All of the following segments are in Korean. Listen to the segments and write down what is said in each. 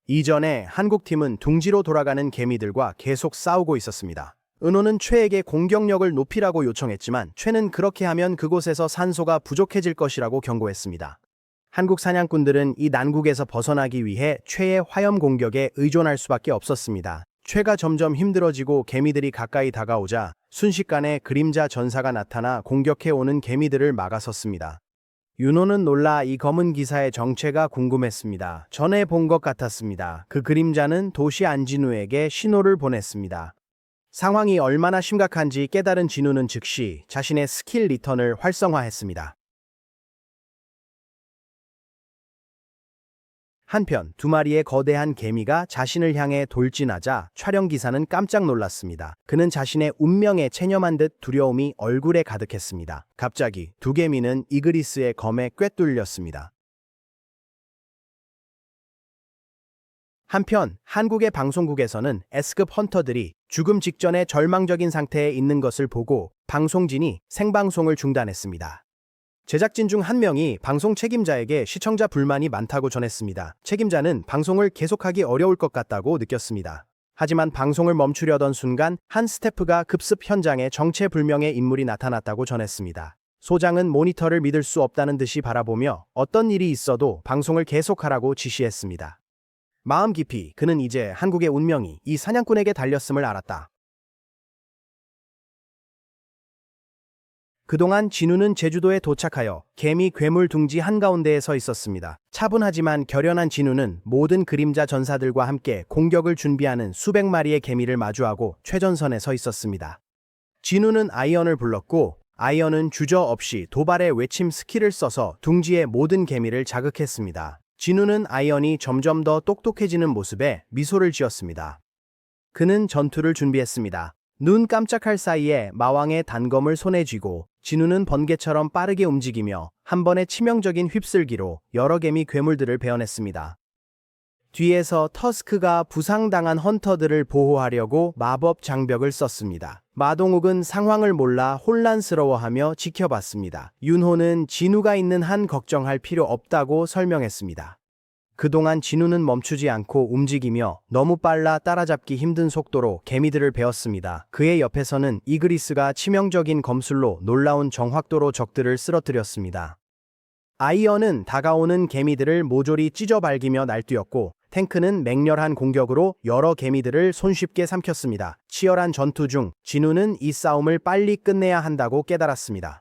이전에 한국팀은 둥지로 돌아가는 개미들과 계속 싸우고 있었습니다. 은호는 최에게 공격력을 높이라고 요청했지만 최는 그렇게 하면 그곳에서 산소가 부족해질 것이라고 경고했습니다. 한국 사냥꾼들은 이 난국에서 벗어나기 위해 최의 화염 공격에 의존할 수밖에 없었습니다. 최가 점점 힘들어지고 개미들이 가까이 다가오자 순식간에 그림자 전사가 나타나 공격해오는 개미들을 막아섰습니다. 윤호는 놀라 이 검은 기사의 정체가 궁금했습니다. 전에 본 것 같았습니다. 그 그림자는 도시 안진우에게 신호를 보냈습니다. 상황이 얼마나 심각한지 깨달은 진우는 즉시 자신의 스킬 리턴을 활성화했습니다. 한편 두 마리의 거대한 개미가 자신을 향해 돌진하자 촬영기사는 깜짝 놀랐습니다. 그는 자신의 운명에 체념한 듯 두려움이 얼굴에 가득했습니다. 갑자기 두 개미는 이그리스의 검에 꿰뚫렸습니다. 한편 한국의 방송국에서는 S급 헌터들이 죽음 직전의 절망적인 상태에 있는 것을 보고 방송진이 생방송을 중단했습니다. 제작진 중 한 명이 방송 책임자에게 시청자 불만이 많다고 전했습니다. 책임자는 방송을 계속하기 어려울 것 같다고 느꼈습니다. 하지만 방송을 멈추려던 순간 한 스태프가 급습 현장에 정체불명의 인물이 나타났다고 전했습니다. 소장은 모니터를 믿을 수 없다는 듯이 바라보며 어떤 일이 있어도 방송을 계속하라고 지시했습니다. 마음 깊이 그는 이제 한국의 운명이 이 사냥꾼에게 달렸음을 알았다. 그동안 진우는 제주도에 도착하여 개미 괴물 둥지 한가운데에 서 있었습니다. 차분하지만 결연한 진우는 모든 그림자 전사들과 함께 공격을 준비하는 수백 마리의 개미를 마주하고 최전선에 서 있었습니다. 진우는 아이언을 불렀고 아이언은 주저없이 도발의 외침 스킬을 써서 둥지의 모든 개미를 자극했습니다. 진우는 아이언이 점점 더 똑똑해지는 모습에 미소를 지었습니다. 그는 전투를 준비했습니다. 눈 깜짝할 사이에 마왕의 단검을 손에 쥐고 진우는 번개처럼 빠르게 움직이며 한 번의 치명적인 휩쓸기로 여러 개미 괴물들을 베어냈습니다. 뒤에서 터스크가 부상당한 헌터들을 보호하려고 마법 장벽을 썼습니다. 마동욱은 상황을 몰라 혼란스러워하며 지켜봤습니다. 윤호는 진우가 있는 한 걱정할 필요 없다고 설명했습니다. 그동안 진우는 멈추지 않고 움직이며 너무 빨라 따라잡기 힘든 속도로 개미들을 베었습니다. 그의 옆에서는 이그리스가 치명적인 검술로 놀라운 정확도로 적들을 쓰러뜨렸습니다. 아이언은 다가오는 개미들을 모조리 찢어발기며 날뛰었고 탱크는 맹렬한 공격으로 여러 개미들을 손쉽게 삼켰습니다. 치열한 전투 중 진우는 이 싸움을 빨리 끝내야 한다고 깨달았습니다.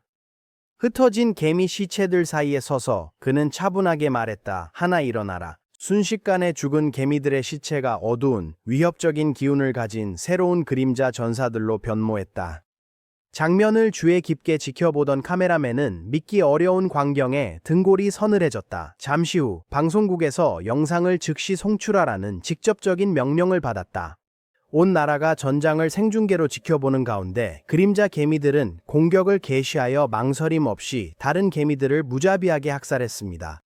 흩어진 개미 시체들 사이에 서서 그는 차분하게 말했다. 하나 일어나라. 순식간에 죽은 개미들의 시체가 어두운 위협적인 기운을 가진 새로운 그림자 전사들로 변모했다. 장면을 주의 깊게 지켜보던 카메라맨은 믿기 어려운 광경에 등골이 서늘해졌다. 잠시 후 방송국에서 영상을 즉시 송출하라는 직접적인 명령을 받았다. 온 나라가 전장을 생중계로 지켜보는 가운데 그림자 개미들은 공격을 개시하여 망설임 없이 다른 개미들을 무자비하게 학살했습니다.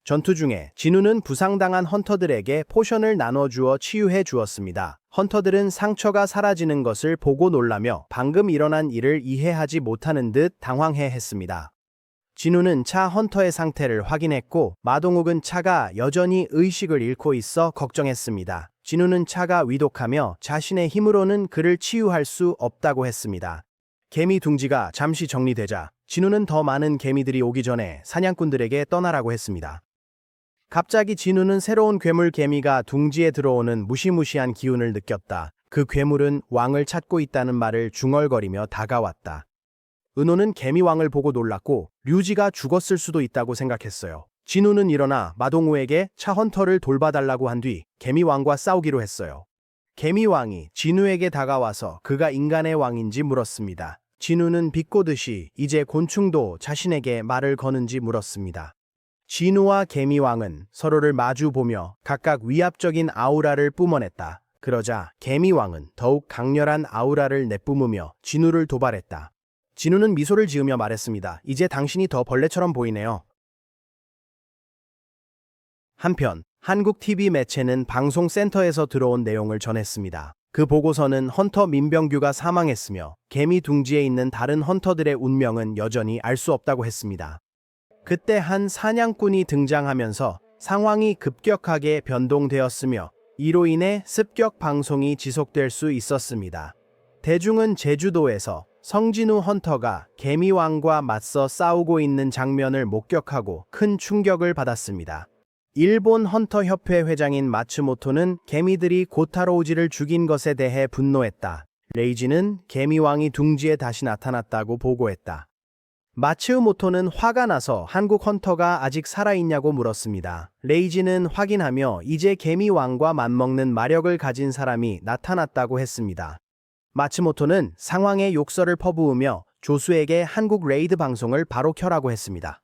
전투 중에 진우는 부상당한 헌터들에게 포션을 나눠주어 치유해 주었습니다. 헌터들은 상처가 사라지는 것을 보고 놀라며 방금 일어난 일을 이해하지 못하는 듯 당황해했습니다. 진우는 차 헌터의 상태를 확인했고 마동욱은 차가 여전히 의식을 잃고 있어 걱정했습니다. 진우는 차가 위독하며 자신의 힘으로는 그를 치유할 수 없다고 했습니다. 개미 둥지가 잠시 정리되자 진우는 더 많은 개미들이 오기 전에 사냥꾼들에게 떠나라고 했습니다. 갑자기 진우는 새로운 괴물 개미가 둥지에 들어오는 무시무시한 기운을 느꼈다. 그 괴물은 왕을 찾고 있다는 말을 중얼거리며 다가왔다. 은호는 개미왕을 보고 놀랐고 류지가 죽었을 수도 있다고 생각했어요. 진우는 일어나 마동우에게 차 헌터를 돌봐달라고 한 뒤 개미왕과 싸우기로 했어요. 개미왕이 진우에게 다가와서 그가 인간의 왕인지 물었습니다. 진우는 비꼬듯이 이제 곤충도 자신에게 말을 거는지 물었습니다. 진우와 개미왕은 서로를 마주보며 각각 위압적인 아우라를 뿜어냈다. 그러자 개미왕은 더욱 강렬한 아우라를 내뿜으며 진우를 도발했다. 진우는 미소를 지으며 말했습니다. 이제 당신이 더 벌레처럼 보이네요. 한편 한국 TV 매체는 방송센터에서 들어온 내용을 전했습니다. 그 보고서는 헌터 민병규가 사망했으며 개미 둥지에 있는 다른 헌터들의 운명은 여전히 알 수 없다고 했습니다. 그때 한 사냥꾼이 등장하면서 상황이 급격하게 변동되었으며 이로 인해 습격 방송이 지속될 수 있었습니다. 대중은 제주도에서 성진우 헌터가 개미왕과 맞서 싸우고 있는 장면을 목격하고 큰 충격을 받았습니다. 일본 헌터 협회 회장인 마츠모토는 개미들이 고타로우지를 죽인 것에 대해 분노했다. 레이지는 개미왕이 둥지에 다시 나타났다고 보고했다. 마츠모토는 화가 나서 한국 헌터가 아직 살아있냐고 물었습니다. 레이지는 확인하며 이제 개미왕과 맞먹는 마력을 가진 사람이 나타났다고 했습니다. 마츠모토는 상황에 욕설을 퍼부으며 조수에게 한국 레이드 방송을 바로 켜라고 했습니다.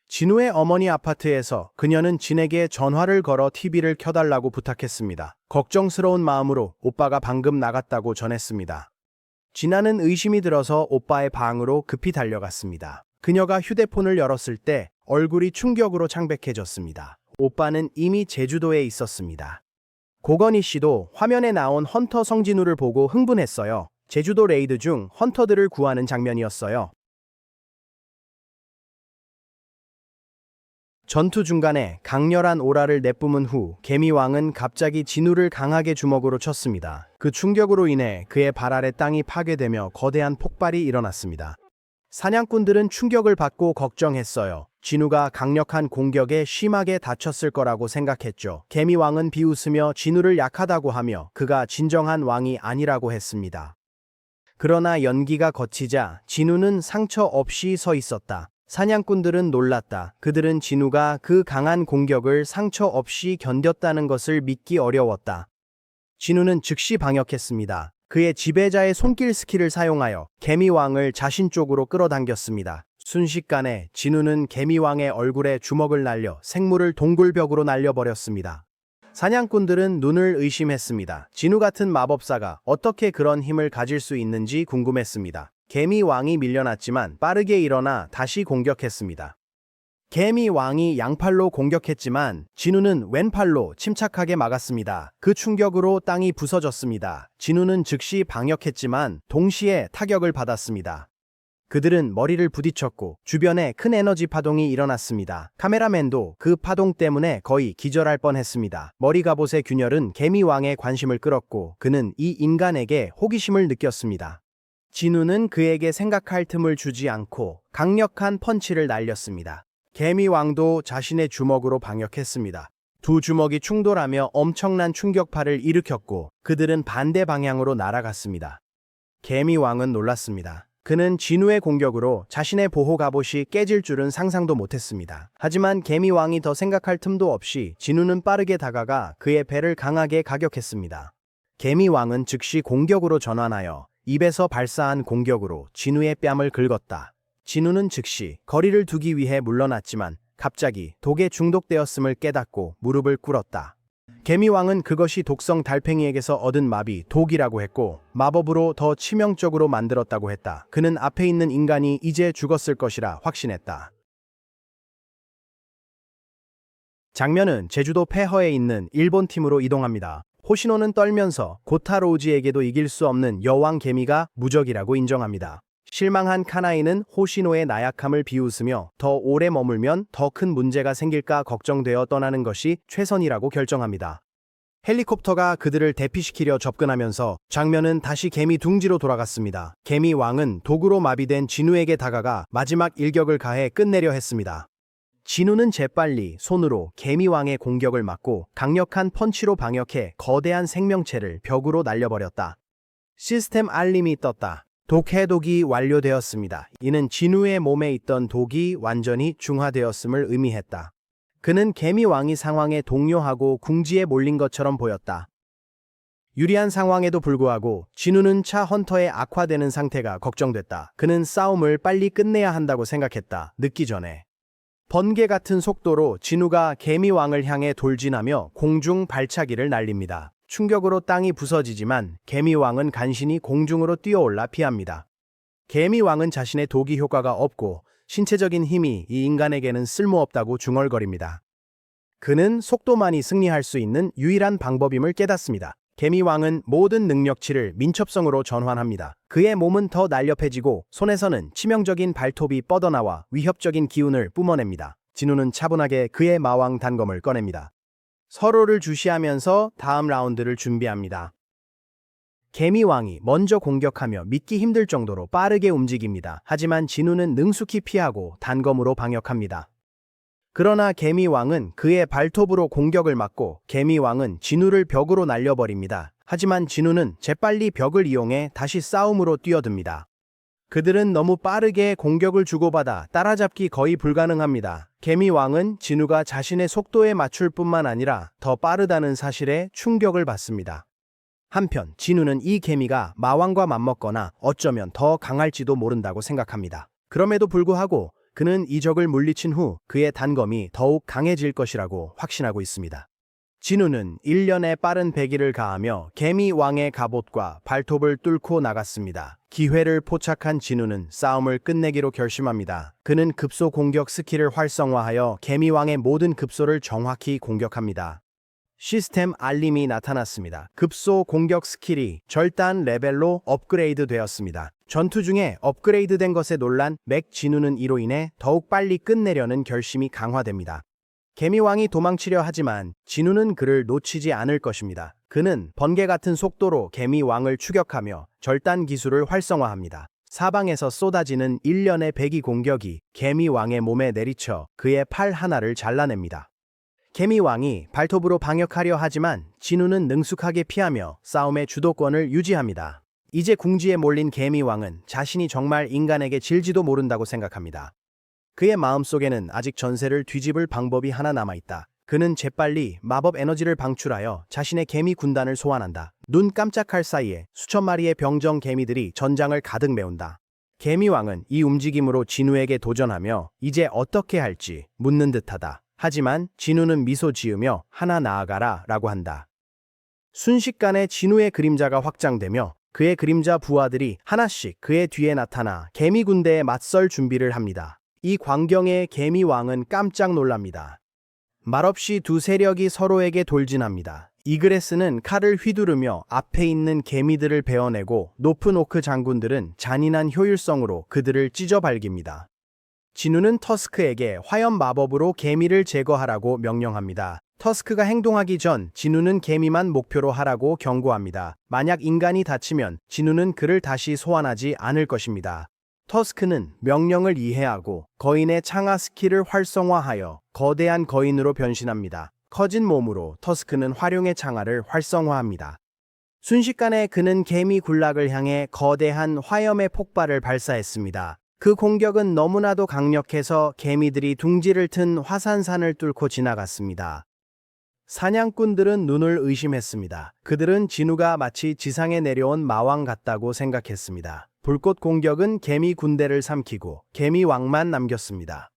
진우의 어머니 아파트에서 그녀는 진에게 전화를 걸어 TV를 켜달라고 부탁했습니다. 걱정스러운 마음으로 오빠가 방금 나갔다고 전했습니다. 진아는 의심이 들어서 오빠의 방으로 급히 달려갔습니다. 그녀가 휴대폰을 열었을 때 얼굴이 충격으로 창백해졌습니다. 오빠는 이미 제주도에 있었습니다. 고건희 씨도 화면에 나온 헌터 성진우를 보고 흥분했어요. 제주도 레이드 중 헌터들을 구하는 장면이었어요. 전투 중간에 강렬한 오라를 내뿜은 후 개미왕은 갑자기 진우를 강하게 주먹으로 쳤습니다. 그 충격으로 인해 그의 발 아래 땅이 파괴되며 거대한 폭발이 일어났습니다. 사냥꾼들은 충격을 받고 걱정했어요. 진우가 강력한 공격에 심하게 다쳤을 거라고 생각했죠. 개미왕은 비웃으며 진우를 약하다고 하며 그가 진정한 왕이 아니라고 했습니다. 그러나 연기가 거치자 진우는 상처 없이 서 있었다. 사냥꾼들은 놀랐다. 그들은 진우가 그 강한 공격을 상처 없이 견뎠다는 것을 믿기 어려웠다. 진우는 즉시 방역했습니다. 그의 지배자의 손길 스킬을 사용하여 개미왕을 자신 쪽으로 끌어당겼습니다. 순식간에 진우는 개미왕의 얼굴에 주먹을 날려 생물을 동굴벽으로 날려버렸습니다. 사냥꾼들은 눈을 의심했습니다. 진우 같은 마법사가 어떻게 그런 힘을 가질 수 있는지 궁금했습니다. 개미왕이 밀려났지만 빠르게 일어나 다시 공격했습니다. 개미왕이 양팔로 공격했지만 진우는 왼팔로 침착하게 막았습니다. 그 충격으로 땅이 부서졌습니다. 진우는 즉시 방역했지만 동시에 타격을 받았습니다. 그들은 머리를 부딪혔고 주변에 큰 에너지 파동이 일어났습니다. 카메라맨도 그 파동 때문에 거의 기절할 뻔했습니다. 머리 갑옷의 균열은 개미왕의 관심을 끌었고 그는 이 인간에게 호기심을 느꼈습니다. 진우는 그에게 생각할 틈을 주지 않고 강력한 펀치를 날렸습니다. 개미왕도 자신의 주먹으로 방역했습니다. 두 주먹이 충돌하며 엄청난 충격파를 일으켰고 그들은 반대 방향으로 날아갔습니다. 개미왕은 놀랐습니다. 그는 진우의 공격으로 자신의 보호 갑옷이 깨질 줄은 상상도 못했습니다. 하지만 개미왕이 더 생각할 틈도 없이 진우는 빠르게 다가가 그의 배를 강하게 가격했습니다. 개미왕은 즉시 공격으로 전환하여 입에서 발사한 공격으로 진우의 뺨을 긁었다. 진우는 즉시 거리를 두기 위해 물러났지만 갑자기 독에 중독되었음을 깨닫고 무릎을 꿇었다. 개미왕은 그것이 독성 달팽이에게서 얻은 마비 독이라고 했고 마법으로 더 치명적으로 만들었다고 했다. 그는 앞에 있는 인간이 이제 죽었을 것이라 확신했다. 장면은 제주도 폐허에 있는 일본 팀으로 이동합니다. 호시노는 떨면서 고타로우지에게도 이길 수 없는 여왕 개미가 무적이라고 인정합니다. 실망한 카나이는 호시노의 나약함을 비웃으며 더 오래 머물면 더 큰 문제가 생길까 걱정되어 떠나는 것이 최선이라고 결정합니다. 헬리콥터가 그들을 대피시키려 접근하면서 장면은 다시 개미 둥지로 돌아갔습니다. 개미 왕은 독으로 마비된 진우에게 다가가 마지막 일격을 가해 끝내려 했습니다. 진우는 재빨리 손으로 개미왕의 공격을 막고 강력한 펀치로 방역해 거대한 생명체를 벽으로 날려버렸다. 시스템 알림이 떴다. 독 해독이 완료되었습니다. 이는 진우의 몸에 있던 독이 완전히 중화되었음을 의미했다. 그는 개미왕이 상황에 동요하고 궁지에 몰린 것처럼 보였다. 유리한 상황에도 불구하고 진우는 차 헌터의 악화되는 상태가 걱정됐다. 그는 싸움을 빨리 끝내야 한다고 생각했다. 늦기 전에. 번개 같은 속도로 진우가 개미왕을 향해 돌진하며 공중 발차기를 날립니다. 충격으로 땅이 부서지지만 개미왕은 간신히 공중으로 뛰어올라 피합니다. 개미왕은 자신의 독이 효과가 없고 신체적인 힘이 이 인간에게는 쓸모없다고 중얼거립니다. 그는 속도만이 승리할 수 있는 유일한 방법임을 깨닫습니다. 개미왕은 모든 능력치를 민첩성으로 전환합니다. 그의 몸은 더 날렵해지고 손에서는 치명적인 발톱이 뻗어나와 위협적인 기운을 뿜어냅니다. 진우는 차분하게 그의 마왕 단검을 꺼냅니다. 서로를 주시하면서 다음 라운드를 준비합니다. 개미왕이 먼저 공격하며 믿기 힘들 정도로 빠르게 움직입니다. 하지만 진우는 능숙히 피하고 단검으로 방역합니다. 그러나 개미왕은 그의 발톱으로 공격을 막고 개미왕은 진우를 벽으로 날려버립니다. 하지만 진우는 재빨리 벽을 이용해 다시 싸움으로 뛰어듭니다. 그들은 너무 빠르게 공격을 주고받아 따라잡기 거의 불가능합니다. 개미왕은 진우가 자신의 속도에 맞출 뿐만 아니라 더 빠르다는 사실에 충격을 받습니다. 한편 진우는 이 개미가 마왕과 맞먹거나 어쩌면 더 강할지도 모른다고 생각합니다. 그럼에도 불구하고 그는 이 적을 물리친 후 그의 단검이 더욱 강해질 것이라고 확신하고 있습니다. 진우는 1년의 빠른 배기를 가하며 개미왕의 갑옷과 발톱을 뚫고 나갔습니다. 기회를 포착한 진우는 싸움을 끝내기로 결심합니다. 그는 급소 공격 스킬을 활성화하여 개미왕의 모든 급소를 정확히 공격합니다. 시스템 알림이 나타났습니다. 급소 공격 스킬이 절단 레벨로 업그레이드 되었습니다. 전투 중에 업그레이드된 것에 놀란 맥 진우는 이로 인해 더욱 빨리 끝내려는 결심이 강화됩니다. 개미왕이 도망치려 하지만 진우는 그를 놓치지 않을 것입니다. 그는 번개 같은 속도로 개미왕을 추격하며 절단 기술을 활성화합니다. 사방에서 쏟아지는 일련의 배기 공격이 개미왕의 몸에 내리쳐 그의 팔 하나를 잘라냅니다. 개미왕이 발톱으로 방역하려 하지만 진우는 능숙하게 피하며 싸움의 주도권을 유지합니다. 이제 궁지에 몰린 개미왕은 자신이 정말 인간에게 질지도 모른다고 생각합니다. 그의 마음속에는 아직 전세를 뒤집을 방법이 하나 남아있다. 그는 재빨리 마법 에너지를 방출하여 자신의 개미 군단을 소환한다. 눈 깜짝할 사이에 수천 마리의 병정 개미들이 전장을 가득 메운다. 개미왕은 이 움직임으로 진우에게 도전하며 이제 어떻게 할지 묻는 듯하다. 하지만 진우는 미소 지으며 하나 나아가라 라고 한다. 순식간에 진우의 그림자가 확장되며 그의 그림자 부하들이 하나씩 그의 뒤에 나타나 개미 군대에 맞설 준비를 합니다. 이 광경에 개미왕은 깜짝 놀랍니다. 말없이 두 세력이 서로에게 돌진합니다. 이그레스는 칼을 휘두르며 앞에 있는 개미들을 베어내고 높은 오크 장군들은 잔인한 효율성으로 그들을 찢어발깁니다. 진우는 터스크에게 화염 마법으로 개미를 제거하라고 명령합니다. 터스크가 행동하기 전 진우는 개미만 목표로 하라고 경고합니다. 만약 인간이 다치면 진우는 그를 다시 소환하지 않을 것입니다. 터스크는 명령을 이해하고 거인의 창하 스킬을 활성화하여 거대한 거인으로 변신합니다. 커진 몸으로 터스크는 활용의 창하를 활성화합니다. 순식간에 그는 개미 군락을 향해 거대한 화염의 폭발을 발사했습니다. 그 공격은 너무나도 강력해서 개미들이 둥지를 튼 화산산을 뚫고 지나갔습니다. 사냥꾼들은 눈을 의심했습니다. 그들은 진우가 마치 지상에 내려온 마왕 같다고 생각했습니다. 불꽃 공격은 개미 군대를 삼키고 개미왕만 남겼습니다.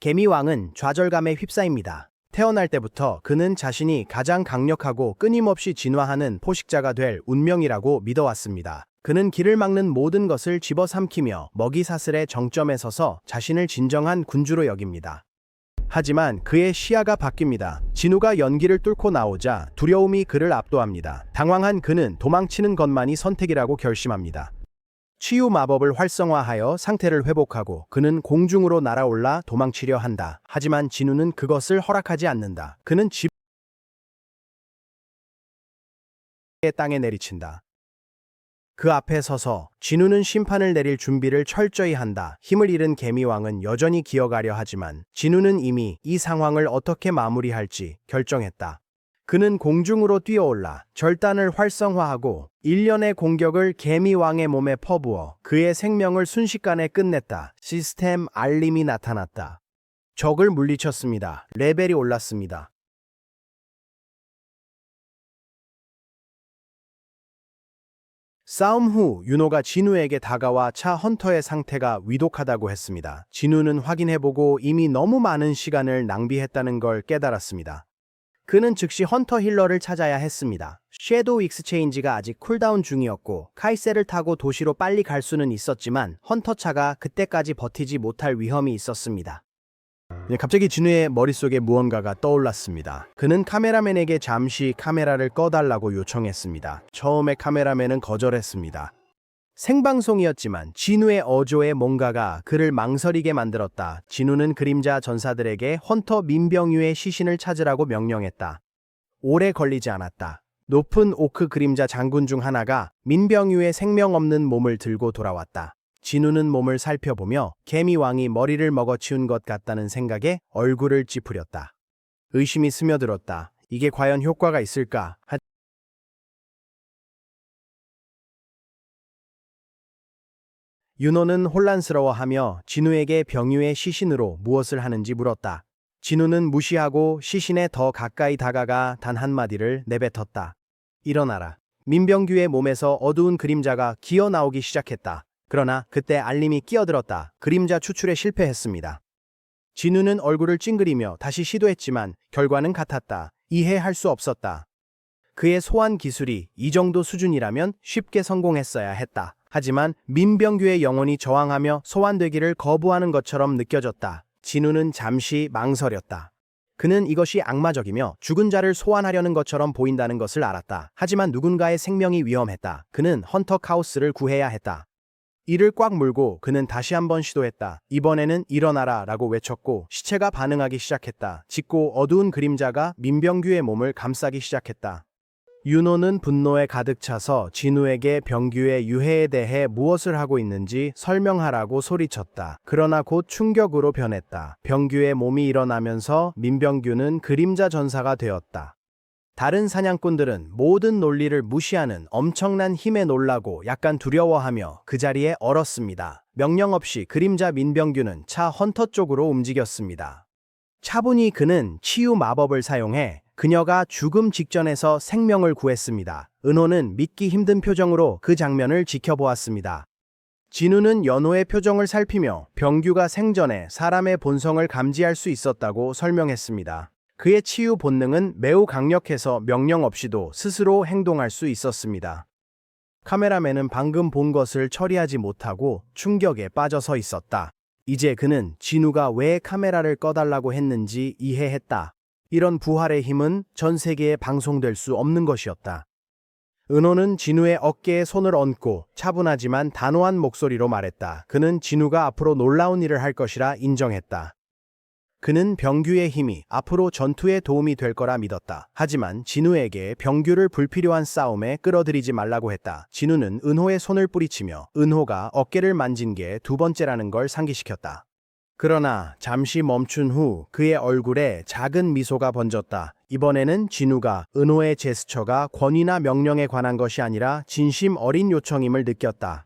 개미왕은 좌절감에 휩싸입니다. 태어날 때부터 그는 자신이 가장 강력하고 끊임없이 진화하는 포식자가 될 운명이라고 믿어왔습니다. 그는 길을 막는 모든 것을 집어삼키며 먹이사슬의 정점에 서서 자신을 진정한 군주로 여깁니다. 하지만 그의 시야가 바뀝니다. 진우가 연기를 뚫고 나오자 두려움이 그를 압도합니다. 당황한 그는 도망치는 것만이 선택이라고 결심합니다. 치유 마법을 활성화하여 상태를 회복하고 그는 공중으로 날아올라 도망치려 한다. 하지만 진우는 그것을 허락하지 않는다. 그는 집의 땅에 내리친다. 그 앞에 서서 진우는 심판을 내릴 준비를 철저히 한다. 힘을 잃은 개미왕은 여전히 기어가려 하지만 진우는 이미 이 상황을 어떻게 마무리할지 결정했다. 그는 공중으로 뛰어올라 절단을 활성화하고 일련의 공격을 개미왕의 몸에 퍼부어 그의 생명을 순식간에 끝냈다. 시스템 알림이 나타났다. 적을 물리쳤습니다. 레벨이 올랐습니다. 싸움 후 윤호가 진우에게 다가와 차 헌터의 상태가 위독하다고 했습니다. 진우는 확인해보고 이미 너무 많은 시간을 낭비했다는 걸 깨달았습니다. 그는 즉시 헌터 힐러를 찾아야 했습니다. 섀도우 익스체인지가 아직 쿨다운 중이었고 카이세를 타고 도시로 빨리 갈 수는 있었지만 헌터 차가 그때까지 버티지 못할 위험이 있었습니다. 갑자기 진우의 머릿속에 무언가가 떠올랐습니다. 그는 카메라맨에게 잠시 카메라를 꺼달라고 요청했습니다. 처음에 카메라맨은 거절했습니다. 생방송이었지만 진우의 어조에 뭔가가 그를 망설이게 만들었다. 진우는 그림자 전사들에게 헌터 민병유의 시신을 찾으라고 명령했다. 오래 걸리지 않았다. 높은 오크 그림자 장군 중 하나가 민병유의 생명 없는 몸을 들고 돌아왔다. 진우는 몸을 살펴보며 개미왕이 머리를 먹어치운 것 같다는 생각에 얼굴을 찌푸렸다. 의심이 스며들었다. 이게 과연 효과가 있을까? 윤호는 혼란스러워하며 진우에게 병유의 시신으로 무엇을 하는지 물었다. 진우는 무시하고 시신에 더 가까이 다가가 단 한마디를 내뱉었다. 일어나라. 민병규의 몸에서 어두운 그림자가 기어 나오기 시작했다. 그러나 그때 알림이 끼어들었다. 그림자 추출에 실패했습니다. 진우는 얼굴을 찡그리며 다시 시도했지만 결과는 같았다. 이해할 수 없었다. 그의 소환 기술이 이 정도 수준이라면 쉽게 성공했어야 했다. 하지만 민병규의 영혼이 저항하며 소환되기를 거부하는 것처럼 느껴졌다. 진우는 잠시 망설였다. 그는 이것이 악마적이며 죽은 자를 소환하려는 것처럼 보인다는 것을 알았다. 하지만 누군가의 생명이 위험했다. 그는 헌터 카오스를 구해야 했다. 이를 꽉 물고 그는 다시 한번 시도했다. 이번에는 일어나라 라고 외쳤고 시체가 반응하기 시작했다. 짙고 어두운 그림자가 민병규의 몸을 감싸기 시작했다. 윤호는 분노에 가득 차서 진우에게 병규의 유해에 대해 무엇을 하고 있는지 설명하라고 소리쳤다. 그러나 곧 충격으로 변했다. 병규의 몸이 일어나면서 민병규는 그림자 전사가 되었다. 다른 사냥꾼들은 모든 논리를 무시하는 엄청난 힘에 놀라고 약간 두려워하며 그 자리에 얼었습니다. 명령 없이 그림자 민병규는 차 헌터 쪽으로 움직였습니다. 차분히 그는 치유 마법을 사용해 그녀가 죽음 직전에서 생명을 구했습니다. 은호는 믿기 힘든 표정으로 그 장면을 지켜보았습니다. 진우는 연호의 표정을 살피며 병규가 생전에 사람의 본성을 감지할 수 있었다고 설명했습니다. 그의 치유 본능은 매우 강력해서 명령 없이도 스스로 행동할 수 있었습니다. 카메라맨은 방금 본 것을 처리하지 못하고 충격에 빠져서 있었다. 이제 그는 진우가 왜 카메라를 꺼달라고 했는지 이해했다. 이런 부활의 힘은 전 세계에 방송될 수 없는 것이었다. 은호는 진우의 어깨에 손을 얹고 차분하지만 단호한 목소리로 말했다. 그는 진우가 앞으로 놀라운 일을 할 것이라 인정했다. 그는 병규의 힘이 앞으로 전투에 도움이 될 거라 믿었다. 하지만 진우에게 병규를 불필요한 싸움에 끌어들이지 말라고 했다. 진우는 은호의 손을 뿌리치며 은호가 어깨를 만진 게 두 번째라는 걸 상기시켰다. 그러나 잠시 멈춘 후 그의 얼굴에 작은 미소가 번졌다. 이번에는 진우가 은호의 제스처가 권위나 명령에 관한 것이 아니라 진심 어린 요청임을 느꼈다.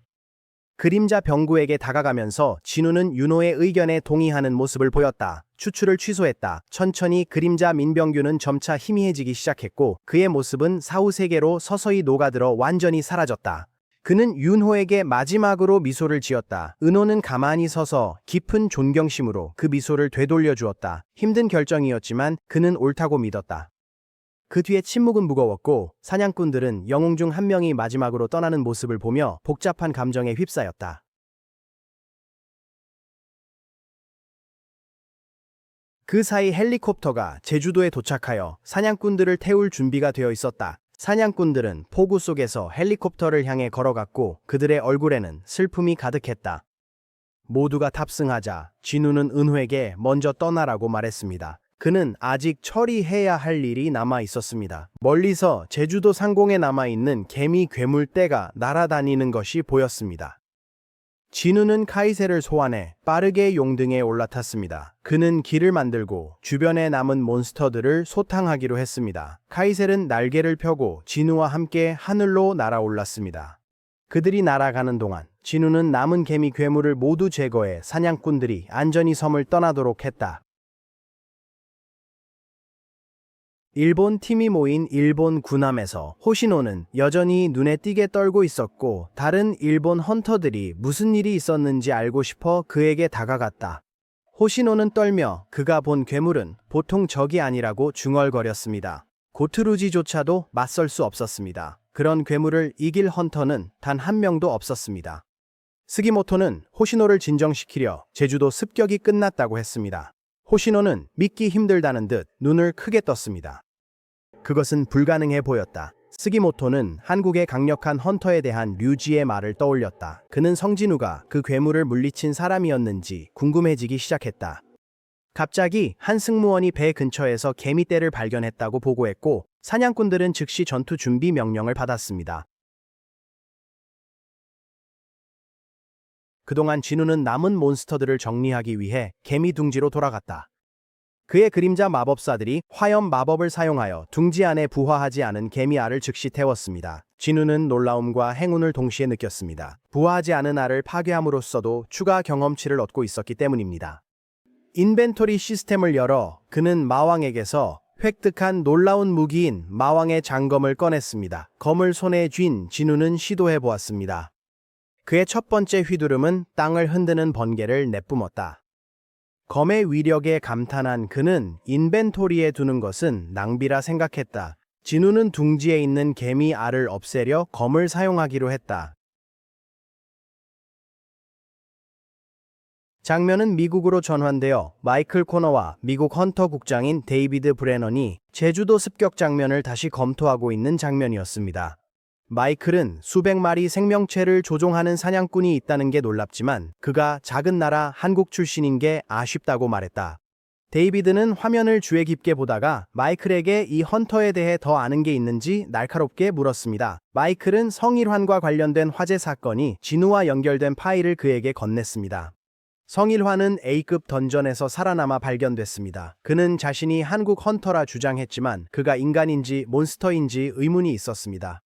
그림자 병구에게 다가가면서 진우는 윤호의 의견에 동의하는 모습을 보였다. 추출을 취소했다. 천천히 그림자 민병규는 점차 희미해지기 시작했고 그의 모습은 사후 세계로 서서히 녹아들어 완전히 사라졌다. 그는 윤호에게 마지막으로 미소를 지었다. 은호는 가만히 서서 깊은 존경심으로 그 미소를 되돌려 주었다. 힘든 결정이었지만 그는 옳다고 믿었다. 그 뒤에 침묵은 무거웠고 사냥꾼들은 영웅 중 한 명이 마지막으로 떠나는 모습을 보며 복잡한 감정에 휩싸였다. 그 사이 헬리콥터가 제주도에 도착하여 사냥꾼들을 태울 준비가 되어 있었다. 사냥꾼들은 폭우 속에서 헬리콥터를 향해 걸어갔고 그들의 얼굴에는 슬픔이 가득했다. 모두가 탑승하자 진우는 은호에게 먼저 떠나라고 말했습니다. 그는 아직 처리해야 할 일이 남아 있었습니다. 멀리서 제주도 상공에 남아있는 개미 괴물떼가 날아다니는 것이 보였습니다. 진우는 카이세를 소환해 빠르게 용등에 올라탔습니다. 그는 길을 만들고 주변에 남은 몬스터들을 소탕하기로 했습니다. 카이셀은 날개를 펴고 진우와 함께 하늘로 날아올랐습니다. 그들이 날아가는 동안 진우는 남은 개미 괴물을 모두 제거해 사냥꾼들이 안전히 섬을 떠나도록 했다. 일본 팀이 모인 일본 군함에서 호시노는 여전히 눈에 띄게 떨고 있었고 다른 일본 헌터들이 무슨 일이 있었는지 알고 싶어 그에게 다가갔다. 호시노는 떨며 그가 본 괴물은 보통 적이 아니라고 중얼거렸습니다. 고트루지조차도 맞설 수 없었습니다. 그런 괴물을 이길 헌터는 단 한 명도 없었습니다. 스기모토는 호시노를 진정시키려 제주도 습격이 끝났다고 했습니다. 호시노는 믿기 힘들다는 듯 눈을 크게 떴습니다. 그것은 불가능해 보였다. 스기모토는 한국의 강력한 헌터에 대한 류지의 말을 떠올렸다. 그는 성진우가 그 괴물을 물리친 사람이었는지 궁금해지기 시작했다. 갑자기 한 승무원이 배 근처에서 개미떼를 발견했다고 보고했고 사냥꾼들은 즉시 전투 준비 명령을 받았습니다. 그동안 진우는 남은 몬스터들을 정리하기 위해 개미 둥지로 돌아갔다. 그의 그림자 마법사들이 화염 마법을 사용하여 둥지 안에 부화하지 않은 개미 알을 즉시 태웠습니다. 진우는 놀라움과 행운을 동시에 느꼈습니다. 부화하지 않은 알을 파괴함으로써도 추가 경험치를 얻고 있었기 때문입니다. 인벤토리 시스템을 열어 그는 마왕에게서 획득한 놀라운 무기인 마왕의 장검을 꺼냈습니다. 검을 손에 쥔 진우는 시도해보았습니다. 그의 첫 번째 휘두름은 땅을 흔드는 번개를 내뿜었다. 검의 위력에 감탄한 그는 인벤토리에 두는 것은 낭비라 생각했다. 진우는 둥지에 있는 개미 알을 없애려 검을 사용하기로 했다. 장면은 미국으로 전환되어 마이클 코너와 미국 헌터 국장인 데이비드 브레넌이 제주도 습격 장면을 다시 검토하고 있는 장면이었습니다. 마이클은 수백 마리 생명체를 조종하는 사냥꾼이 있다는 게 놀랍지만 그가 작은 나라 한국 출신인 게 아쉽다고 말했다. 데이비드는 화면을 주의 깊게 보다가 마이클에게 이 헌터에 대해 더 아는 게 있는지 날카롭게 물었습니다. 마이클은 성일환과 관련된 화재 사건이 진우와 연결된 파일을 그에게 건넸습니다. 성일환은 A급 던전에서 살아남아 발견됐습니다. 그는 자신이 한국 헌터라 주장했지만 그가 인간인지 몬스터인지 의문이 있었습니다.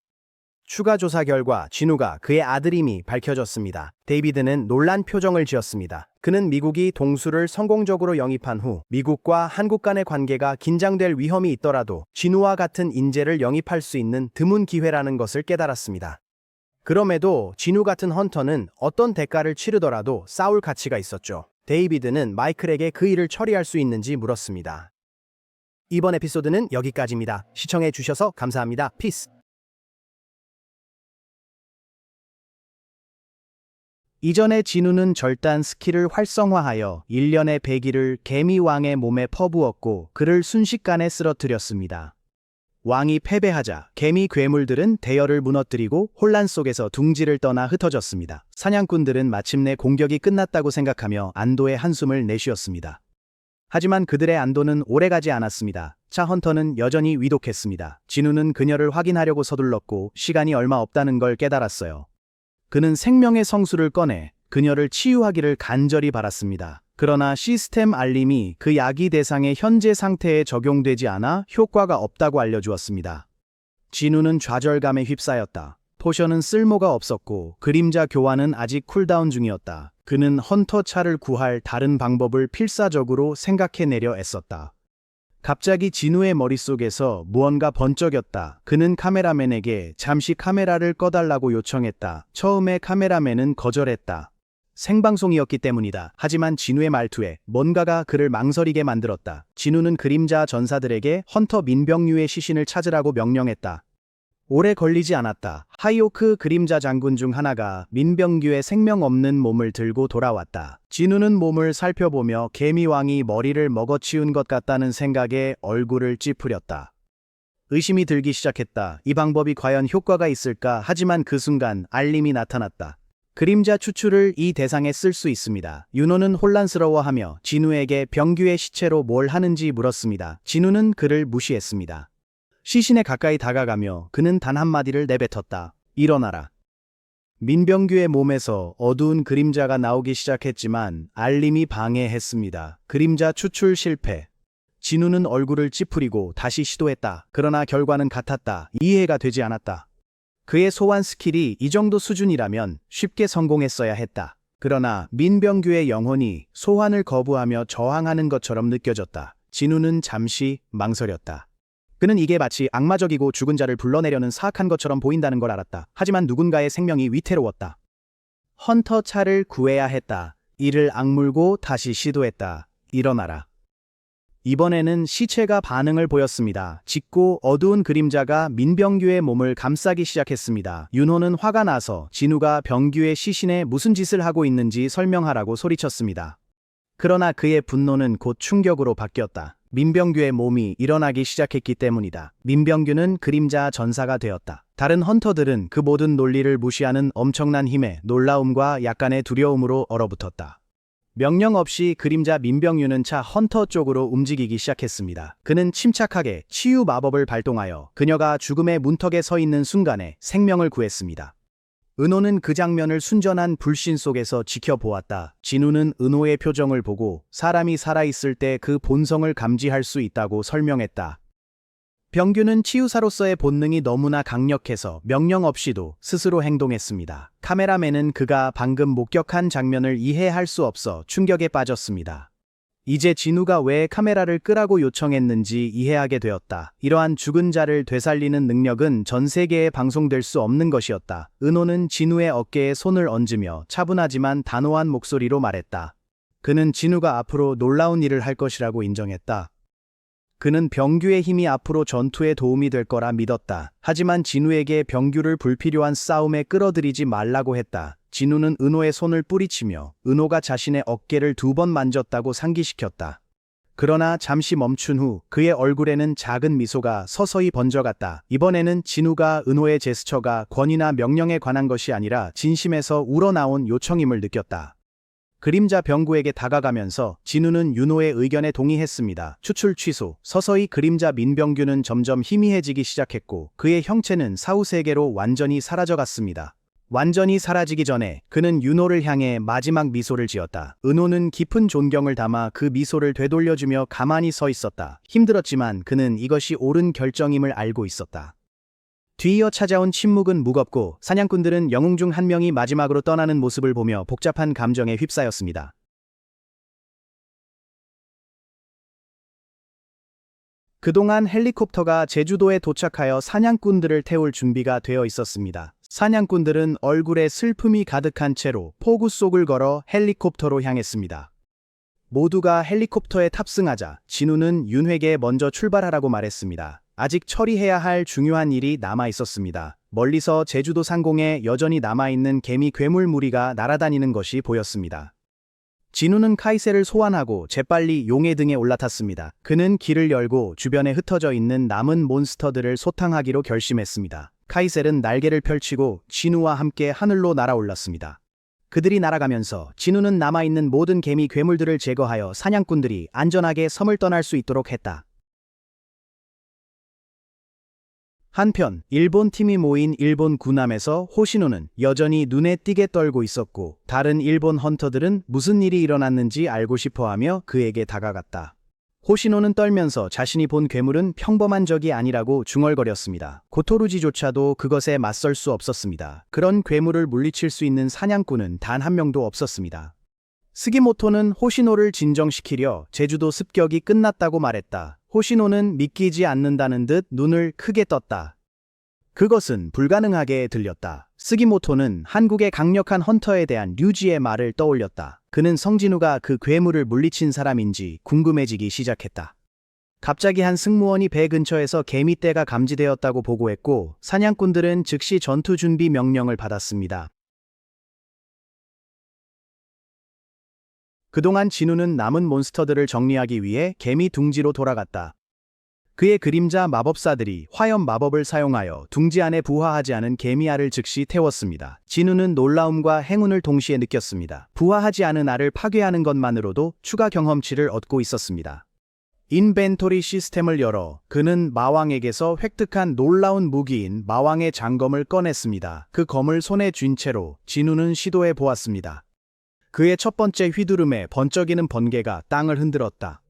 추가 조사 결과 진우가 그의 아들임이 밝혀졌습니다. 데이비드는 놀란 표정을 지었습니다. 그는 미국이 동수를 성공적으로 영입한 후 미국과 한국 간의 관계가 긴장될 위험이 있더라도 진우와 같은 인재를 영입할 수 있는 드문 기회라는 것을 깨달았습니다. 그럼에도 진우 같은 헌터는 어떤 대가를 치르더라도 싸울 가치가 있었죠. 데이비드는 마이클에게 그 일을 처리할 수 있는지 물었습니다. 이번 에피소드는 여기까지입니다. 시청해 주셔서 감사합니다. 피스. 이전에 진우는 절단 스킬을 활성화하여 일련의 배기를 개미왕의 몸에 퍼부었고 그를 순식간에 쓰러뜨렸습니다. 왕이 패배하자 개미 괴물들은 대열을 무너뜨리고 혼란 속에서 둥지를 떠나 흩어졌습니다. 사냥꾼들은 마침내 공격이 끝났다고 생각하며 안도의 한숨을 내쉬었습니다. 하지만 그들의 안도는 오래가지 않았습니다. 차 헌터는 여전히 위독했습니다. 진우는 그녀를 확인하려고 서둘렀고 시간이 얼마 없다는 걸 깨달았어요. 그는 생명의 성수를 꺼내 그녀를 치유하기를 간절히 바랐습니다. 그러나 시스템 알림이 그 약이 대상의 현재 상태에 적용되지 않아 효과가 없다고 알려주었습니다. 진우는 좌절감에 휩싸였다. 포션은 쓸모가 없었고 그림자 교환은 아직 쿨다운 중이었다. 그는 헌터 차를 구할 다른 방법을 필사적으로 생각해내려 애썼다. 갑자기 진우의 머릿속에서 무언가 번쩍였다. 그는 카메라맨에게 잠시 카메라를 꺼달라고 요청했다. 처음에 카메라맨은 거절했다. 생방송이었기 때문이다. 하지만 진우의 말투에 뭔가가 그를 망설이게 만들었다. 진우는 그림자 전사들에게 헌터 민병류의 시신을 찾으라고 명령했다. 오래 걸리지 않았다. 하이오크 그림자 장군 중 하나가 민병규의 생명 없는 몸을 들고 돌아왔다. 진우는 몸을 살펴보며 개미왕이 머리를 먹어치운 것 같다는 생각에 얼굴을 찌푸렸다. 의심이 들기 시작했다. 이 방법이 과연 효과가 있을까? 하지만 그 순간 알림이 나타났다. 그림자 추출을 이 대상에 쓸 수 있습니다. 윤호는 혼란스러워하며 진우에게 병규의 시체로 뭘 하는지 물었습니다. 진우는 그를 무시했습니다. 시신에 가까이 다가가며 그는 단 한마디를 내뱉었다. 일어나라. 민병규의 몸에서 어두운 그림자가 나오기 시작했지만 알림이 방해했습니다. 그림자 추출 실패. 진우는 얼굴을 찌푸리고 다시 시도했다. 그러나 결과는 같았다. 이해가 되지 않았다. 그의 소환 스킬이 이 정도 수준이라면 쉽게 성공했어야 했다. 그러나 민병규의 영혼이 소환을 거부하며 저항하는 것처럼 느껴졌다. 진우는 잠시 망설였다. 그는 이게 마치 악마적이고 죽은 자를 불러내려는 사악한 것처럼 보인다는 걸 알았다. 하지만 누군가의 생명이 위태로웠다. 헌터 차를 구해야 했다. 이를 악물고 다시 시도했다. 일어나라. 이번에는 시체가 반응을 보였습니다. 짙고 어두운 그림자가 민병규의 몸을 감싸기 시작했습니다. 윤호는 화가 나서 진우가 병규의 시신에 무슨 짓을 하고 있는지 설명하라고 소리쳤습니다. 그러나 그의 분노는 곧 충격으로 바뀌었다. 민병규의 몸이 일어나기 시작했기 때문이다. 민병규는 그림자 전사가 되었다. 다른 헌터들은 그 모든 논리를 무시하는 엄청난 힘에 놀라움과 약간의 두려움으로 얼어붙었다. 명령 없이 그림자 민병유는 차 헌터 쪽으로 움직이기 시작했습니다. 그는 침착하게 치유 마법을 발동하여 그녀가 죽음의 문턱에 서 있는 순간에 생명을 구했습니다. 은호는 그 장면을 순전한 불신 속에서 지켜보았다. 진우는 은호의 표정을 보고 사람이 살아있을 때 그 본성을 감지할 수 있다고 설명했다. 병규는 치유사로서의 본능이 너무나 강력해서 명령 없이도 스스로 행동했습니다. 카메라맨은 그가 방금 목격한 장면을 이해할 수 없어 충격에 빠졌습니다. 이제 진우가 왜 카메라를 끄라고 요청했는지 이해하게 되었다. 이러한 죽은 자를 되살리는 능력은 전 세계에 방송될 수 없는 것이었다. 은호는 진우의 어깨에 손을 얹으며 차분하지만 단호한 목소리로 말했다. 그는 진우가 앞으로 놀라운 일을 할 것이라고 인정했다. 그는 병규의 힘이 앞으로 전투에 도움이 될 거라 믿었다. 하지만 진우에게 병규를 불필요한 싸움에 끌어들이지 말라고 했다. 진우는 은호의 손을 뿌리치며 은호가 자신의 어깨를 2번 만졌다고 상기시켰다. 그러나 잠시 멈춘 후 그의 얼굴에는 작은 미소가 서서히 번져갔다. 이번에는 진우가 은호의 제스처가 권위나 명령에 관한 것이 아니라 진심에서 우러나온 요청임을 느꼈다. 그림자 병구에게 다가가면서 진우는 윤호의 의견에 동의했습니다. 추출 취소. 서서히 그림자 민병규는 점점 희미해지기 시작했고 그의 형체는 사후세계로 완전히 사라져갔습니다. 완전히 사라지기 전에 그는 윤호를 향해 마지막 미소를 지었다. 은호는 깊은 존경을 담아 그 미소를 되돌려주며 가만히 서 있었다. 힘들었지만 그는 이것이 옳은 결정임을 알고 있었다. 뒤이어 찾아온 침묵은 무겁고 사냥꾼들은 영웅 중 한 명이 마지막으로 떠나는 모습을 보며 복잡한 감정에 휩싸였습니다. 그동안 헬리콥터가 제주도에 도착하여 사냥꾼들을 태울 준비가 되어 있었습니다. 사냥꾼들은 얼굴에 슬픔이 가득한 채로 폭우 속을 걸어 헬리콥터로 향했습니다. 모두가 헬리콥터에 탑승하자 진우는 윤회계에 먼저 출발하라고 말했습니다. 아직 처리해야 할 중요한 일이 남아 있었습니다. 멀리서 제주도 상공에 여전히 남아있는 개미 괴물 무리가 날아다니는 것이 보였습니다. 진우는 카이세를 소환하고 재빨리 용의 등에 올라탔습니다. 그는 길을 열고 주변에 흩어져 있는 남은 몬스터들을 소탕하기로 결심했습니다. 카이셀은 날개를 펼치고 진우와 함께 하늘로 날아올랐습니다. 그들이 날아가면서 진우는 남아있는 모든 개미 괴물들을 제거하여 사냥꾼들이 안전하게 섬을 떠날 수 있도록 했다. 한편 일본 팀이 모인 일본 군함에서 호시노는 여전히 눈에 띄게 떨고 있었고 다른 일본 헌터들은 무슨 일이 일어났는지 알고 싶어하며 그에게 다가갔다. 호시노는 떨면서 자신이 본 괴물은 평범한 적이 아니라고 중얼거렸습니다. 고토루지조차도 그것에 맞설 수 없었습니다. 그런 괴물을 물리칠 수 있는 사냥꾼은 단 한 명도 없었습니다. 스기모토는 호시노를 진정시키려 제주도 습격이 끝났다고 말했다. 호시노는 믿기지 않는다는 듯 눈을 크게 떴다. 그것은 불가능하게 들렸다. 스기모토는 한국의 강력한 헌터에 대한 류지의 말을 떠올렸다. 그는 성진우가 그 괴물을 물리친 사람인지 궁금해지기 시작했다. 갑자기 한 승무원이 배 근처에서 개미떼가 감지되었다고 보고했고 사냥꾼들은 즉시 전투 준비 명령을 받았습니다. 그동안 진우는 남은 몬스터들을 정리하기 위해 개미 둥지로 돌아갔다. 그의 그림자 마법사들이 화염 마법을 사용하여 둥지 안에 부화하지 않은 개미알을 즉시 태웠습니다. 진우는 놀라움과 행운을 동시에 느꼈습니다. 부화하지 않은 알을 파괴하는 것만으로도 추가 경험치를 얻고 있었습니다. 인벤토리 시스템을 열어 그는 마왕에게서 획득한 놀라운 무기인 마왕의 장검을 꺼냈습니다. 그 검을 손에 쥔 채로 진우는 시도해 보았습니다. 그의 첫 번째 휘두름에 번쩍이는 번개가 땅을 흔들었다.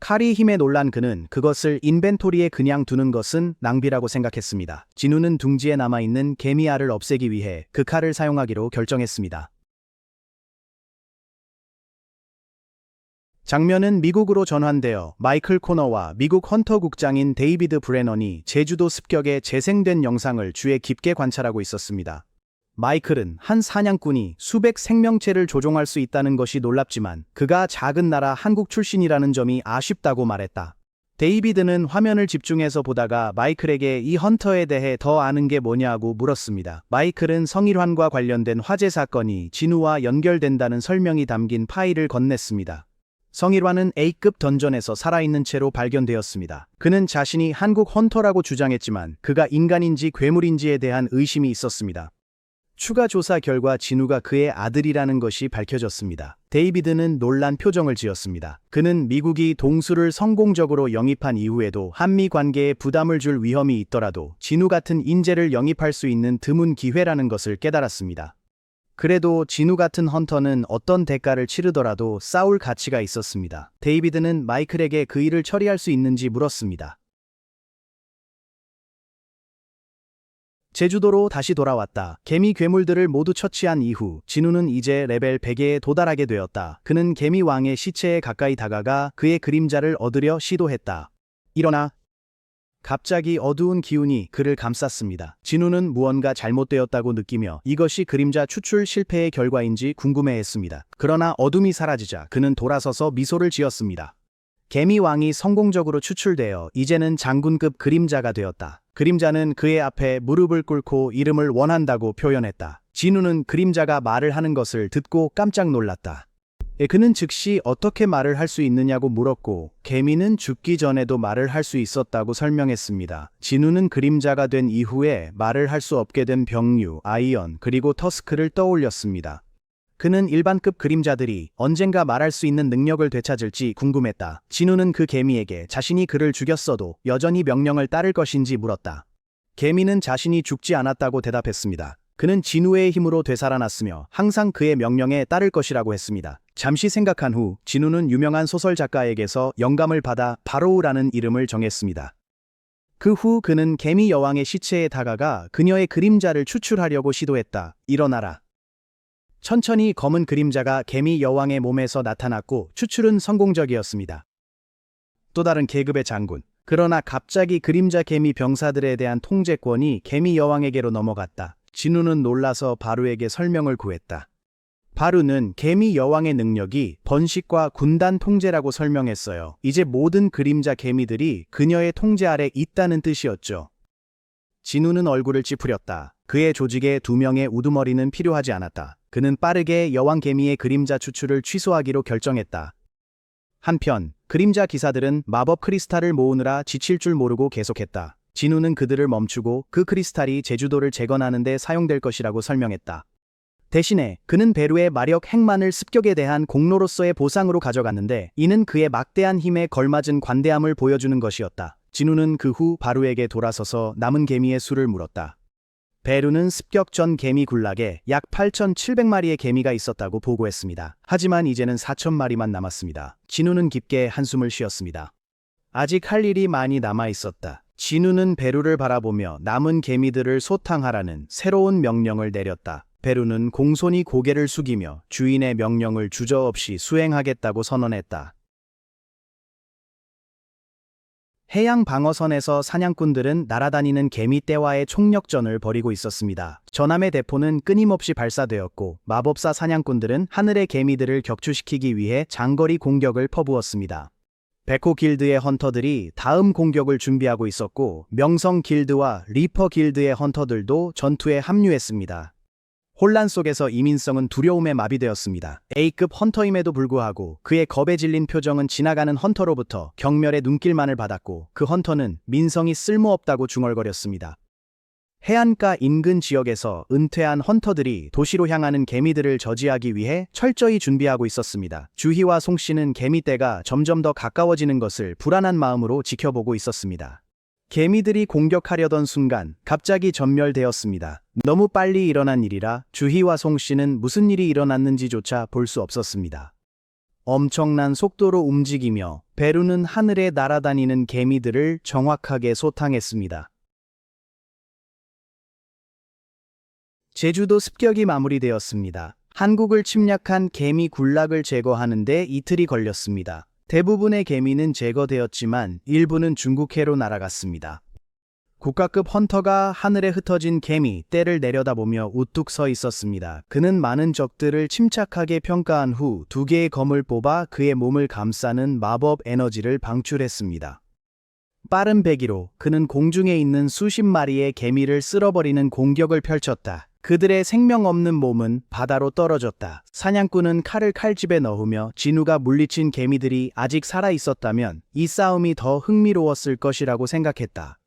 칼이 힘에 놀란 그는 그것을 인벤토리에 그냥 두는 것은 낭비라고 생각했습니다. 진우는 둥지에 남아있는 개미알을 없애기 위해 그 칼을 사용하기로 결정했습니다. 장면은 미국으로 전환되어 마이클 코너와 미국 헌터 국장인 데이비드 브레넌이 제주도 습격의 재생된 영상을 주의 깊게 관찰하고 있었습니다. 마이클은 한 사냥꾼이 수백 생명체를 조종할 수 있다는 것이 놀랍지만 그가 작은 나라 한국 출신이라는 점이 아쉽다고 말했다. 데이비드는 화면을 집중해서 보다가 마이클에게 이 헌터에 대해 더 아는 게 뭐냐고 물었습니다. 마이클은 성일환과 관련된 화재 사건이 진우와 연결된다는 설명이 담긴 파일을 건넸습니다. 성일환은 A급 던전에서 살아있는 채로 발견되었습니다. 그는 자신이 한국 헌터라고 주장했지만 그가 인간인지 괴물인지에 대한 의심이 있었습니다. 추가 조사 결과 진우가 그의 아들이라는 것이 밝혀졌습니다. 데이비드는 놀란 표정을 지었습니다. 그는 미국이 동수를 성공적으로 영입한 이후에도 한미 관계에 부담을 줄 위험이 있더라도 진우 같은 인재를 영입할 수 있는 드문 기회라는 것을 깨달았습니다. 그래도 진우 같은 헌터는 어떤 대가를 치르더라도 싸울 가치가 있었습니다. 데이비드는 마이클에게 그 일을 처리할 수 있는지 물었습니다. 제주도로 다시 돌아왔다. 개미 괴물들을 모두 처치한 이후 진우는 이제 레벨 100에 도달하게 되었다. 그는 개미 왕의 시체에 가까이 다가가 그의 그림자를 얻으려 시도했다. 일어나. 갑자기 어두운 기운이 그를 감쌌습니다. 진우는 무언가 잘못되었다고 느끼며 이것이 그림자 추출 실패의 결과인지 궁금해했습니다. 그러나 어둠이 사라지자 그는 돌아서서 미소를 지었습니다. 개미 왕이 성공적으로 추출되어 이제는 장군급 그림자가 되었다. 그림자는 그의 앞에 무릎을 꿇고 이름을 원한다고 표현했다. 진우는 그림자가 말을 하는 것을 듣고 깜짝 놀랐다. 그는 즉시 어떻게 말을 할 수 있느냐고 물었고 개미는 죽기 전에도 말을 할 수 있었다고 설명했습니다. 진우는 그림자가 된 이후에 말을 할 수 없게 된 병류, 아이언, 그리고 터스크를 떠올렸습니다. 그는 일반급 그림자들이 언젠가 말할 수 있는 능력을 되찾을지 궁금했다. 진우는 그 개미에게 자신이 그를 죽였어도 여전히 명령을 따를 것인지 물었다. 개미는 자신이 죽지 않았다고 대답했습니다. 그는 진우의 힘으로 되살아났으며 항상 그의 명령에 따를 것이라고 했습니다. 잠시 생각한 후 진우는 유명한 소설 작가에게서 영감을 받아 바로우라는 이름을 정했습니다. 그 후 그는 개미 여왕의 시체에 다가가 그녀의 그림자를 추출하려고 시도했다. 일어나라. 천천히 검은 그림자가 개미 여왕의 몸에서 나타났고 추출은 성공적이었습니다. 또 다른 계급의 장군. 그러나 갑자기 그림자 개미 병사들에 대한 통제권이 개미 여왕에게로 넘어갔다. 진우는 놀라서 바루에게 설명을 구했다. 바루는 개미 여왕의 능력이 번식과 군단 통제라고 설명했어요. 이제 모든 그림자 개미들이 그녀의 통제 아래 있다는 뜻이었죠. 진우는 얼굴을 찌푸렸다. 그의 조직에 2명의 우두머리는 필요하지 않았다. 그는 빠르게 여왕 개미의 그림자 추출을 취소하기로 결정했다. 한편 그림자 기사들은 마법 크리스탈을 모으느라 지칠 줄 모르고 계속했다. 진우는 그들을 멈추고 그 크리스탈이 제주도를 재건하는 데 사용될 것이라고 설명했다. 대신에 그는 베루의 마력 핵만을 습격에 대한 공로로서의 보상으로 가져갔는데 이는 그의 막대한 힘에 걸맞은 관대함을 보여주는 것이었다. 진우는 그 후 바루에게 돌아서서 남은 개미의 수를 물었다. 베루는 습격 전 개미 군락에 약 8,700마리의 개미가 있었다고 보고했습니다. 하지만 이제는 4,000마리만 남았습니다. 진우는 깊게 한숨을 쉬었습니다. 아직 할 일이 많이 남아 있었다. 진우는 베루를 바라보며 남은 개미들을 소탕하라는 새로운 명령을 내렸다. 베루는 공손히 고개를 숙이며 주인의 명령을 주저없이 수행하겠다고 선언했다. 해양 방어선에서 사냥꾼들은 날아다니는 개미떼와의 총력전을 벌이고 있었습니다. 전함의 대포는 끊임없이 발사되었고 마법사 사냥꾼들은 하늘의 개미들을 격추시키기 위해 장거리 공격을 퍼부었습니다. 백호 길드의 헌터들이 다음 공격을 준비하고 있었고 명성 길드와 리퍼 길드의 헌터들도 전투에 합류했습니다. 혼란 속에서 이민성은 두려움에 마비되었습니다. A급 헌터임에도 불구하고 그의 겁에 질린 표정은 지나가는 헌터로부터 경멸의 눈길만을 받았고 그 헌터는 민성이 쓸모없다고 중얼거렸습니다. 해안가 인근 지역에서 은퇴한 헌터들이 도시로 향하는 개미들을 저지하기 위해 철저히 준비하고 있었습니다. 주희와 송씨는 개미떼가 점점 더 가까워지는 것을 불안한 마음으로 지켜보고 있었습니다. 개미들이 공격하려던 순간 갑자기 전멸되었습니다. 너무 빨리 일어난 일이라 주희와 송씨는 무슨 일이 일어났는지조차 볼 수 없었습니다. 엄청난 속도로 움직이며 베루는 하늘에 날아다니는 개미들을 정확하게 소탕했습니다. 제주도 습격이 마무리되었습니다. 한국을 침략한 개미 군락을 제거하는 데 이틀이 걸렸습니다. 대부분의 개미는 제거되었지만 일부는 중국해로 날아갔습니다. 국가급 헌터가 하늘에 흩어진 개미 떼를 내려다보며 우뚝 서 있었습니다. 그는 많은 적들을 침착하게 평가한 후 2개의 검을 뽑아 그의 몸을 감싸는 마법 에너지를 방출했습니다. 빠른 배기로 그는 공중에 있는 수십 마리의 개미를 쓸어버리는 공격을 펼쳤다. 그들의 생명 없는 몸은 바다로 떨어졌다. 사냥꾼은 칼을 칼집에 넣으며 진우가 물리친 개미들이 아직 살아 있었다면 이 싸움이 더 흥미로웠을 것이라고 생각했다.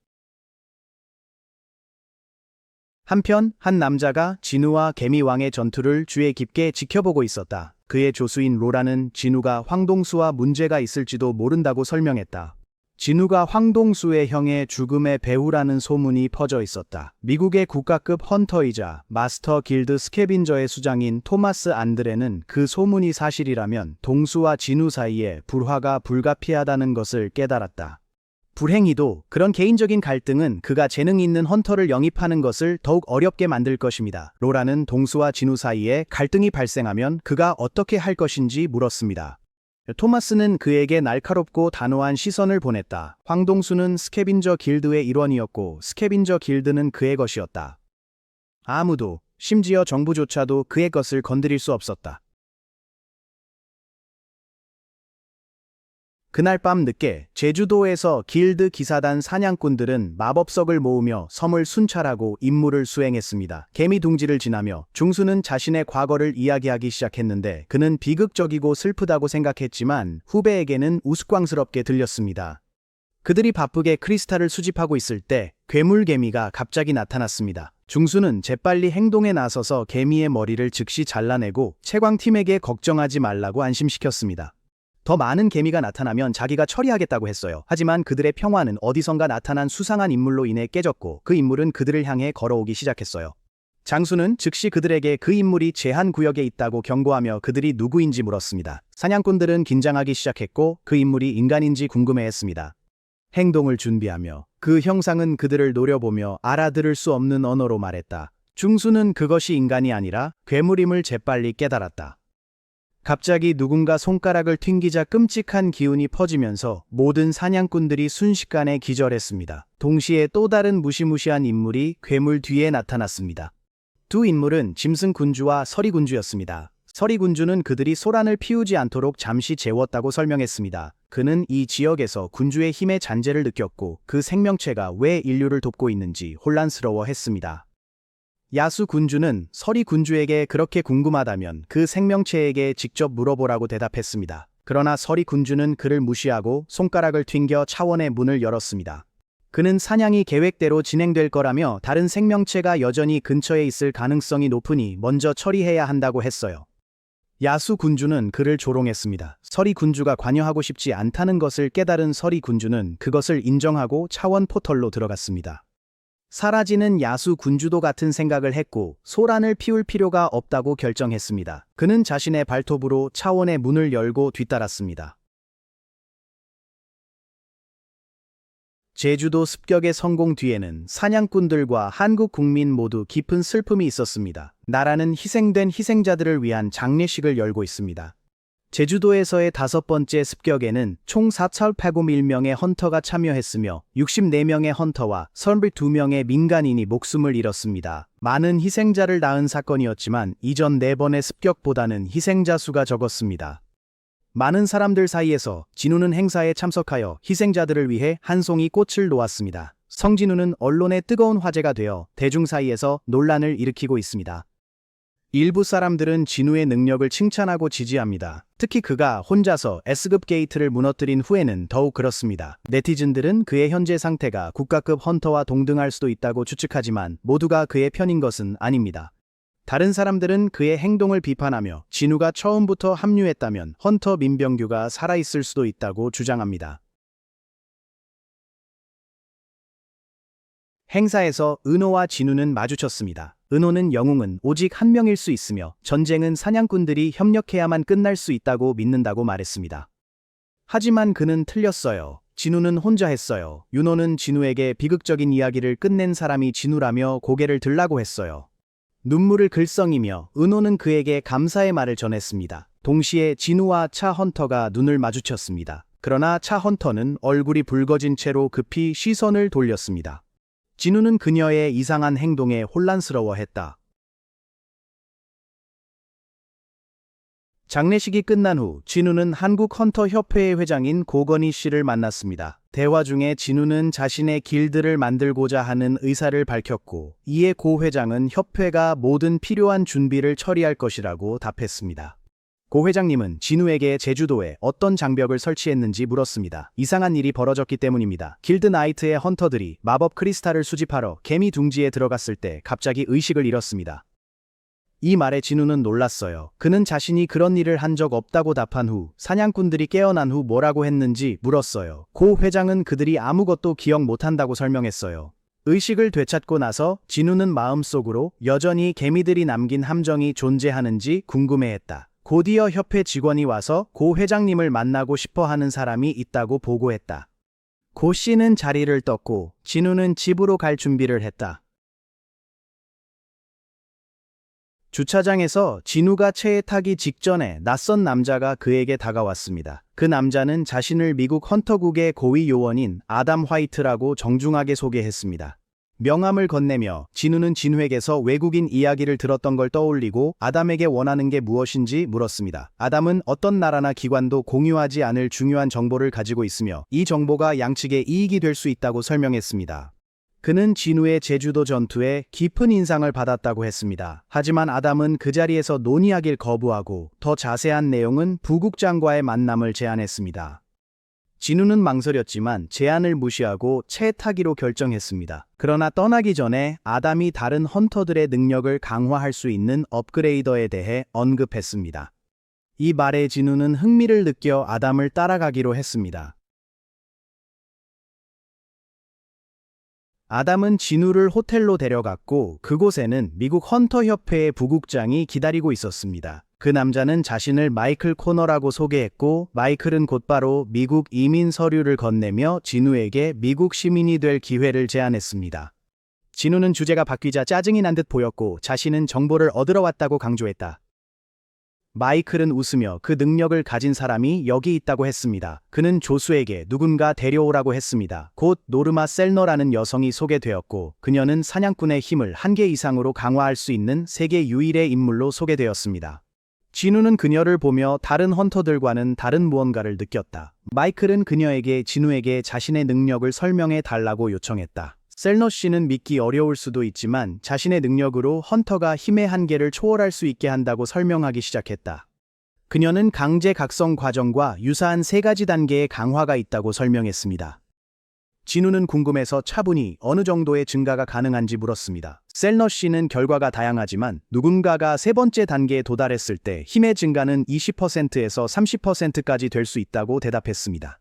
한편 한 남자가 진우와 개미왕의 전투를 주의 깊게 지켜보고 있었다. 그의 조수인 로라는 진우가 황동수와 문제가 있을지도 모른다고 설명했다. 진우가 황동수의 형의 죽음의 배후라는 소문이 퍼져 있었다. 미국의 국가급 헌터이자 마스터 길드 스캐빈저의 수장인 토마스 안드레는 그 소문이 사실이라면 동수와 진우 사이에 불화가 불가피하다는 것을 깨달았다. 불행히도 그런 개인적인 갈등은 그가 재능 있는 헌터를 영입하는 것을 더욱 어렵게 만들 것입니다. 로라는 동수와 진우 사이에 갈등이 발생하면 그가 어떻게 할 것인지 물었습니다. 토마스는 그에게 날카롭고 단호한 시선을 보냈다. 황동수는 스캐빈저 길드의 일원이었고 스캐빈저 길드는 그의 것이었다. 아무도, 심지어 정부조차도 그의 것을 건드릴 수 없었다. 그날 밤 늦게 제주도에서 길드 기사단 사냥꾼들은 마법석을 모으며 섬을 순찰하고 임무를 수행했습니다. 개미 둥지를 지나며 중수는 자신의 과거를 이야기하기 시작했는데 그는 비극적이고 슬프다고 생각했지만 후배에게는 우스꽝스럽게 들렸습니다. 그들이 바쁘게 크리스탈을 수집하고 있을 때 괴물개미가 갑자기 나타났습니다. 중수는 재빨리 행동에 나서서 개미의 머리를 즉시 잘라내고 채광팀에게 걱정하지 말라고 안심시켰습니다. 더 많은 개미가 나타나면 자기가 처리하겠다고 했어요. 하지만 그들의 평화는 어디선가 나타난 수상한 인물로 인해 깨졌고 그 인물은 그들을 향해 걸어오기 시작했어요. 장수는 즉시 그들에게 그 인물이 제한 구역에 있다고 경고하며 그들이 누구인지 물었습니다. 사냥꾼들은 긴장하기 시작했고 그 인물이 인간인지 궁금해했습니다. 행동을 준비하며 그 형상은 그들을 노려보며 알아들을 수 없는 언어로 말했다. 중수는 그것이 인간이 아니라 괴물임을 재빨리 깨달았다. 갑자기 누군가 손가락을 튕기자 끔찍한 기운이 퍼지면서 모든 사냥꾼들이 순식간에 기절했습니다. 동시에 또 다른 무시무시한 인물이 괴물 뒤에 나타났습니다. 두 인물은 짐승 군주와 서리 군주였습니다. 서리 군주는 그들이 소란을 피우지 않도록 잠시 재웠다고 설명했습니다. 그는 이 지역에서 군주의 힘의 잔재를 느꼈고 그 생명체가 왜 인류를 돕고 있는지 혼란스러워했습니다. 야수 군주는 서리 군주에게 그렇게 궁금하다면 그 생명체에게 직접 물어보라고 대답했습니다. 그러나 서리 군주는 그를 무시하고 손가락을 튕겨 차원의 문을 열었습니다. 그는 사냥이 계획대로 진행될 거라며 다른 생명체가 여전히 근처에 있을 가능성이 높으니 먼저 처리해야 한다고 했어요. 야수 군주는 그를 조롱했습니다. 서리 군주가 관여하고 싶지 않다는 것을 깨달은 서리 군주는 그것을 인정하고 차원 포털로 들어갔습니다. 사라지는 야수 군주도 같은 생각을 했고 소란을 피울 필요가 없다고 결정했습니다. 그는 자신의 발톱으로 차원의 문을 열고 뒤따랐습니다. 제주도 습격의 성공 뒤에는 사냥꾼들과 한국 국민 모두 깊은 슬픔이 있었습니다. 나라는 희생된 희생자들을 위한 장례식을 열고 있습니다. 제주도에서의 5번째 습격에는 총 4,801명의 헌터가 참여했으며 64명의 헌터와 32명의 민간인이 목숨을 잃었습니다. 많은 희생자를 낳은 사건이었지만 이전 4번의 습격보다는 희생자 수가 적었습니다. 많은 사람들 사이에서 진우는 행사에 참석하여 희생자들을 위해 한 송이 꽃을 놓았습니다. 성진우는 언론의 뜨거운 화제가 되어 대중 사이에서 논란을 일으키고 있습니다. 일부 사람들은 진우의 능력을 칭찬하고 지지합니다. 특히 그가 혼자서 S급 게이트를 무너뜨린 후에는 더욱 그렇습니다. 네티즌들은 그의 현재 상태가 국가급 헌터와 동등할 수도 있다고 추측하지만 모두가 그의 편인 것은 아닙니다. 다른 사람들은 그의 행동을 비판하며 진우가 처음부터 합류했다면 헌터 민병규가 살아있을 수도 있다고 주장합니다. 행사에서 은호와 진우는 마주쳤습니다. 은호는 영웅은 오직 한 명일 수 있으며 전쟁은 사냥꾼들이 협력해야만 끝날 수 있다고 믿는다고 말했습니다. 하지만 그는 틀렸어요. 진우는 혼자 했어요. 윤호는 진우에게 비극적인 이야기를 끝낸 사람이 진우라며 고개를 들라고 했어요. 눈물을 글썽이며 은호는 그에게 감사의 말을 전했습니다. 동시에 진우와 차 헌터가 눈을 마주쳤습니다. 그러나 차 헌터는 얼굴이 붉어진 채로 급히 시선을 돌렸습니다. 진우는 그녀의 이상한 행동에 혼란스러워했다. 장례식이 끝난 후 진우는 한국 헌터 협회의 회장인 고건희 씨를 만났습니다. 대화 중에 진우는 자신의 길드를 만들고자 하는 의사를 밝혔고, 이에 고 회장은 협회가 모든 필요한 준비를 처리할 것이라고 답했습니다. 고 회장님은 진우에게 제주도에 어떤 장벽을 설치했는지 물었습니다. 이상한 일이 벌어졌기 때문입니다. 길드 나이트의 헌터들이 마법 크리스탈을 수집하러 개미 둥지에 들어갔을 때 갑자기 의식을 잃었습니다. 이 말에 진우는 놀랐어요. 그는 자신이 그런 일을 한 적 없다고 답한 후 사냥꾼들이 깨어난 후 뭐라고 했는지 물었어요. 고 회장은 그들이 아무것도 기억 못한다고 설명했어요. 의식을 되찾고 나서 진우는 마음속으로 여전히 개미들이 남긴 함정이 존재하는지 궁금해했다. 곧이어 협회 직원이 와서 고 회장님을 만나고 싶어 하는 사람이 있다고 보고했다. 고 씨는 자리를 떴고 진우는 집으로 갈 준비를 했다. 주차장에서 진우가 차에 타기 직전에 낯선 남자가 그에게 다가왔습니다. 그 남자는 자신을 미국 헌터국의 고위 요원인 아담 화이트라고 정중하게 소개했습니다. 명함을 건네며 진우는 진우에게서 외국인 이야기를 들었던 걸 떠올리고 아담에게 원하는 게 무엇인지 물었습니다. 아담은 어떤 나라나 기관도 공유하지 않을 중요한 정보를 가지고 있으며 이 정보가 양측에 이익이 될 수 있다고 설명했습니다. 그는 진우의 제주도 전투에 깊은 인상을 받았다고 했습니다. 하지만 아담은 그 자리에서 논의하길 거부하고 더 자세한 내용은 부국장과의 만남을 제안했습니다. 진우는 망설였지만 제안을 무시하고 채 타기로 결정했습니다. 그러나 떠나기 전에 아담이 다른 헌터들의 능력을 강화할 수 있는 업그레이더에 대해 언급했습니다. 이 말에 진우는 흥미를 느껴 아담을 따라가기로 했습니다. 아담은 진우를 호텔로 데려갔고 그곳에는 미국 헌터 협회의 부국장이 기다리고 있었습니다. 그 남자는 자신을 마이클 코너라고 소개했고 마이클은 곧바로 미국 이민 서류를 건네며 진우에게 미국 시민이 될 기회를 제안했습니다. 진우는 주제가 바뀌자 짜증이 난 듯 보였고 자신은 정보를 얻으러 왔다고 강조했다. 마이클은 웃으며 그 능력을 가진 사람이 여기 있다고 했습니다. 그는 조수에게 누군가 데려오라고 했습니다. 곧 노르마 셀너라는 여성이 소개되었고 그녀는 사냥꾼의 힘을 1개 이상으로 강화할 수 있는 세계 유일의 인물로 소개되었습니다. 진우는 그녀를 보며 다른 헌터들과는 다른 무언가를 느꼈다. 마이클은 그녀에게 진우에게 자신의 능력을 설명해 달라고 요청했다. 셀너 씨는 믿기 어려울 수도 있지만 자신의 능력으로 헌터가 힘의 한계를 초월할 수 있게 한다고 설명하기 시작했다. 그녀는 강제 각성 과정과 유사한 3가지 단계의 강화가 있다고 설명했습니다. 진우는 궁금해서 차분히 어느 정도의 증가가 가능한지 물었습니다. 셀너 씨는 결과가 다양하지만 누군가가 3번째 단계에 도달했을 때 힘의 증가는 20%에서 30%까지 될 수 있다고 대답했습니다.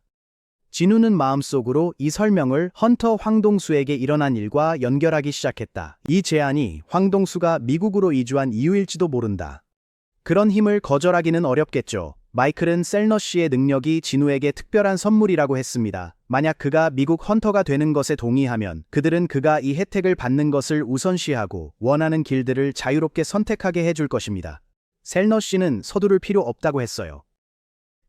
진우는 마음속으로 이 설명을 헌터 황동수에게 일어난 일과 연결하기 시작했다. 이 제안이 황동수가 미국으로 이주한 이유일지도 모른다. 그런 힘을 거절하기는 어렵겠죠. 마이클은 셀너 씨의 능력이 진우에게 특별한 선물이라고 했습니다. 만약 그가 미국 헌터가 되는 것에 동의하면 그들은 그가 이 혜택을 받는 것을 우선시하고 원하는 길드를 자유롭게 선택하게 해줄 것입니다. 셀너 씨는 서두를 필요 없다고 했어요.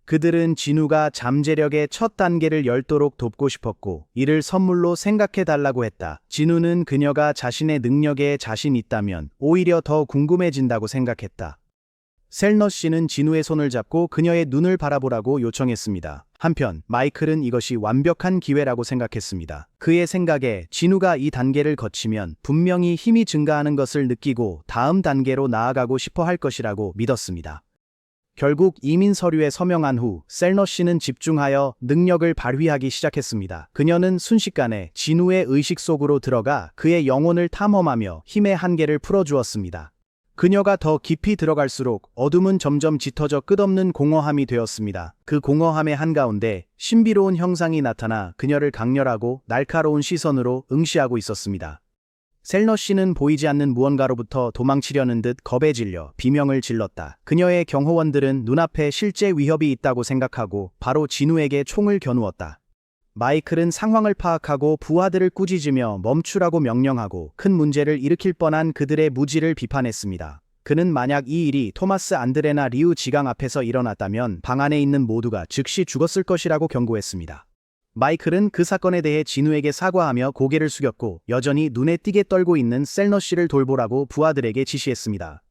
그들은 진우가 잠재력의 첫 단계를 열도록 돕고 싶었고 이를 선물로 생각해달라고 했다. 진우는 그녀가 자신의 능력에 자신 있다면 오히려 더 궁금해진다고 생각했다. 셀너 씨는 진우의 손을 잡고 그녀의 눈을 바라보라고 요청했습니다. 한편 마이클은 이것이 완벽한 기회라고 생각했습니다. 그의 생각에 진우가 이 단계를 거치면 분명히 힘이 증가하는 것을 느끼고 다음 단계로 나아가고 싶어 할 것이라고 믿었습니다. 결국 이민 서류에 서명한 후 셀너 씨는 집중하여 능력을 발휘하기 시작했습니다. 그녀는 순식간에 진우의 의식 속으로 들어가 그의 영혼을 탐험하며 힘의 한계를 풀어주었습니다. 그녀가 더 깊이 들어갈수록 어둠은 점점 짙어져 끝없는 공허함이 되었습니다. 그 공허함의 한가운데 신비로운 형상이 나타나 그녀를 강렬하고 날카로운 시선으로 응시하고 있었습니다. 셀너 씨는 보이지 않는 무언가로부터 도망치려는 듯 겁에 질려 비명을 질렀다. 그녀의 경호원들은 눈앞에 실제 위협이 있다고 생각하고 바로 진우에게 총을 겨누었다. 마이클은 상황을 파악하고 부하들을 꾸짖으며 멈추라고 명령하고 큰 문제를 일으킬 뻔한 그들의 무지를 비판했습니다. 그는 만약 이 일이 토마스 안드레나 리우 지강 앞에서 일어났다면 방 안에 있는 모두가 즉시 죽었을 것이라고 경고했습니다. 마이클은 그 사건에 대해 진우에게 사과하며 고개를 숙였고 여전히 눈에 띄게 떨고 있는 셀너 씨를 돌보라고 부하들에게 지시했습니다.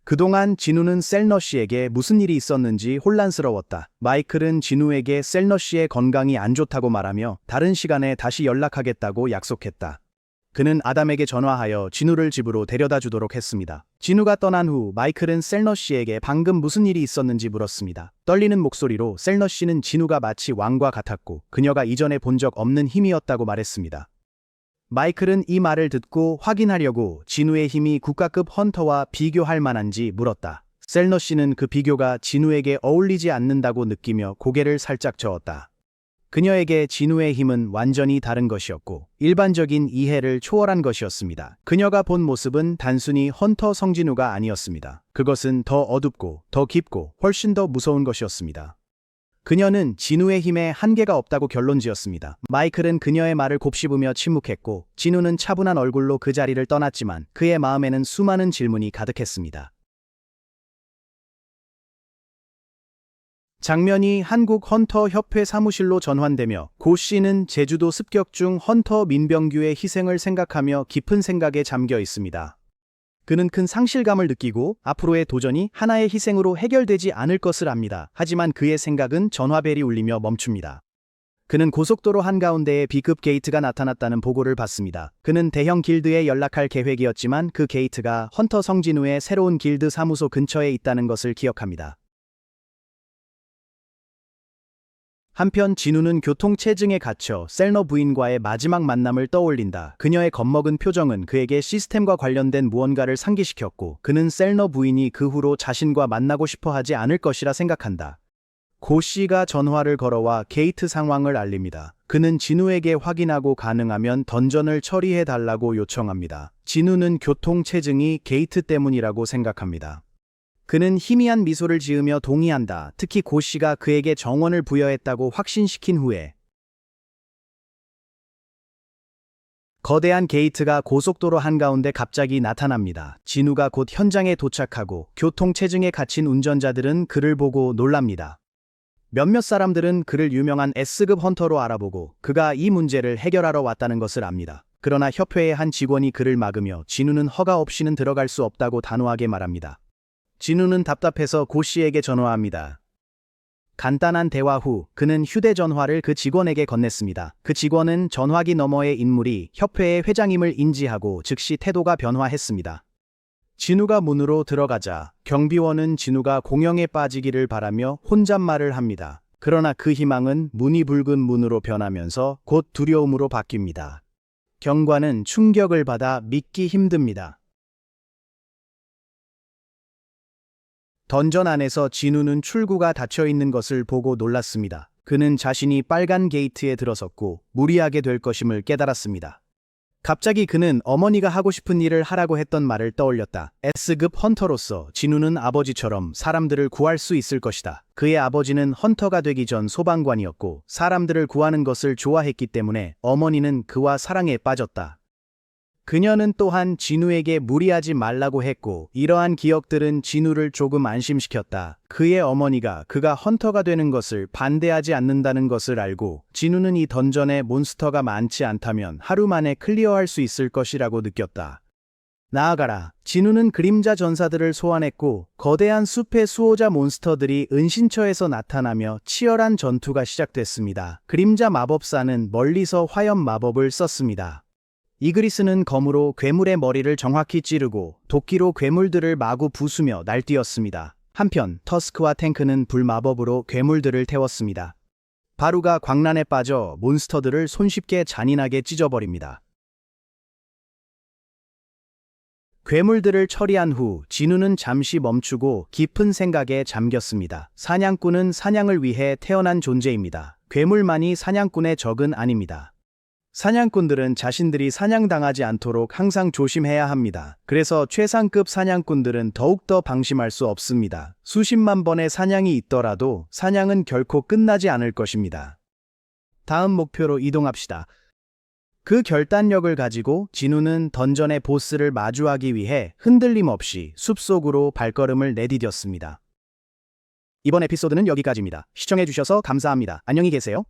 그동안 진우는 셀너씨에게 무슨 일이 있었는지 혼란스러웠다. 마이클은 진우에게 셀너씨의 건강이 안 좋다고 말하며 다른 시간에 다시 연락하겠다고 약속했다. 그는 아담에게 전화하여 진우를 집으로 데려다 주도록 했습니다. 진우가 떠난 후 마이클은 셀너씨에게 방금 무슨 일이 있었는지 물었습니다. 떨리는 목소리로 셀너씨는 진우가 마치 왕과 같았고 그녀가 이전에 본 적 없는 힘이었다고 말했습니다. 마이클은 이 말을 듣고 확인하려고 진우의 힘이 국가급 헌터와 비교할 만한지 물었다. 셀너씨는 그 비교가 진우에게 어울리지 않는다고 느끼며 고개를 살짝 저었다. 그녀에게 진우의 힘은 완전히 다른 것이었고 일반적인 이해를 초월한 것이었습니다. 그녀가 본 모습은 단순히 헌터 성진우가 아니었습니다. 그것은 더 어둡고 더 깊고 훨씬 더 무서운 것이었습니다. 그녀는 진우의 힘에 한계가 없다고 결론지었습니다. 마이클은 그녀의 말을 곱씹으며 침묵했고 진우는 차분한 얼굴로 그 자리를 떠났지만 그의 마음에는 수많은 질문이 가득했습니다. 장면이 한국 헌터 협회 사무실로 전환되며 고 씨는 제주도 습격 중 헌터 민병규의 희생을 생각하며 깊은 생각에 잠겨 있습니다. 그는 큰 상실감을 느끼고 앞으로의 도전이 하나의 희생으로 해결되지 않을 것을 압니다. 하지만 그의 생각은 전화벨이 울리며 멈춥니다. 그는 고속도로 한가운데에 B급 게이트가 나타났다는 보고를 받습니다. 그는 대형 길드에 연락할 계획이었지만 그 게이트가 헌터 성진우의 새로운 길드 사무소 근처에 있다는 것을 기억합니다. 한편 진우는 교통체증에 갇혀 셀너 부인과의 마지막 만남을 떠올린다. 그녀의 겁먹은 표정은 그에게 시스템과 관련된 무언가를 상기시켰고 그는 셀너 부인이 그 후로 자신과 만나고 싶어 하지 않을 것이라 생각한다. 고 씨가 전화를 걸어와 게이트 상황을 알립니다. 그는 진우에게 확인하고 가능하면 던전을 처리해달라고 요청합니다. 진우는 교통체증이 게이트 때문이라고 생각합니다. 그는 희미한 미소를 지으며 동의한다. 특히 고 씨가 그에게 정원을 부여했다고 확신시킨 후에 거대한 게이트가 고속도로 한가운데 갑자기 나타납니다. 진우가 곧 현장에 도착하고 교통체증에 갇힌 운전자들은 그를 보고 놀랍니다. 몇몇 사람들은 그를 유명한 S급 헌터로 알아보고 그가 이 문제를 해결하러 왔다는 것을 압니다. 그러나 협회의 한 직원이 그를 막으며 진우는 허가 없이는 들어갈 수 없다고 단호하게 말합니다. 진우는 답답해서 고 씨에게 전화합니다. 간단한 대화 후 그는 휴대전화를 그 직원에게 건넸습니다. 그 직원은 전화기 너머의 인물이 협회의 회장임을 인지하고 즉시 태도가 변화했습니다. 진우가 문으로 들어가자 경비원은 진우가 공영에 빠지기를 바라며 혼잣말을 합니다. 그러나 그 희망은 문이 붉은 문으로 변하면서 곧 두려움으로 바뀝니다. 경관은 충격을 받아 믿기 힘듭니다. 던전 안에서 진우는 출구가 닫혀있는 것을 보고 놀랐습니다. 그는 자신이 빨간 게이트에 들어섰고 무리하게 될 것임을 깨달았습니다. 갑자기 그는 어머니가 하고 싶은 일을 하라고 했던 말을 떠올렸다. S급 헌터로서 진우는 아버지처럼 사람들을 구할 수 있을 것이다. 그의 아버지는 헌터가 되기 전 소방관이었고 사람들을 구하는 것을 좋아했기 때문에 어머니는 그와 사랑에 빠졌다. 그녀는 또한 진우에게 무리하지 말라고 했고 이러한 기억들은 진우를 조금 안심시켰다. 그의 어머니가 그가 헌터가 되는 것을 반대하지 않는다는 것을 알고 진우는 이 던전에 몬스터가 많지 않다면 하루 만에 클리어할 수 있을 것이라고 느꼈다. 나아가라. 진우는 그림자 전사들을 소환했고 거대한 숲의 수호자 몬스터들이 은신처에서 나타나며 치열한 전투가 시작됐습니다. 그림자 마법사는 멀리서 화염 마법을 썼습니다. 이그리스는 검으로 괴물의 머리를 정확히 찌르고 도끼로 괴물들을 마구 부수며 날뛰었습니다. 한편 터스크와 탱크는 불마법으로 괴물들을 태웠습니다. 바루가 광란에 빠져 몬스터들을 손쉽게 잔인하게 찢어버립니다. 괴물들을 처리한 후 진우는 잠시 멈추고 깊은 생각에 잠겼습니다. 사냥꾼은 사냥을 위해 태어난 존재입니다. 괴물만이 사냥꾼의 적은 아닙니다. 사냥꾼들은 자신들이 사냥당하지 않도록 항상 조심해야 합니다. 그래서 최상급 사냥꾼들은 더욱더 방심할 수 없습니다. 수십만 번의 사냥이 있더라도 사냥은 결코 끝나지 않을 것입니다. 다음 목표로 이동합시다. 그 결단력을 가지고 진우는 던전의 보스를 마주하기 위해 흔들림 없이 숲속으로 발걸음을 내디뎠습니다. 이번 에피소드는 여기까지입니다. 시청해주셔서 감사합니다. 안녕히 계세요.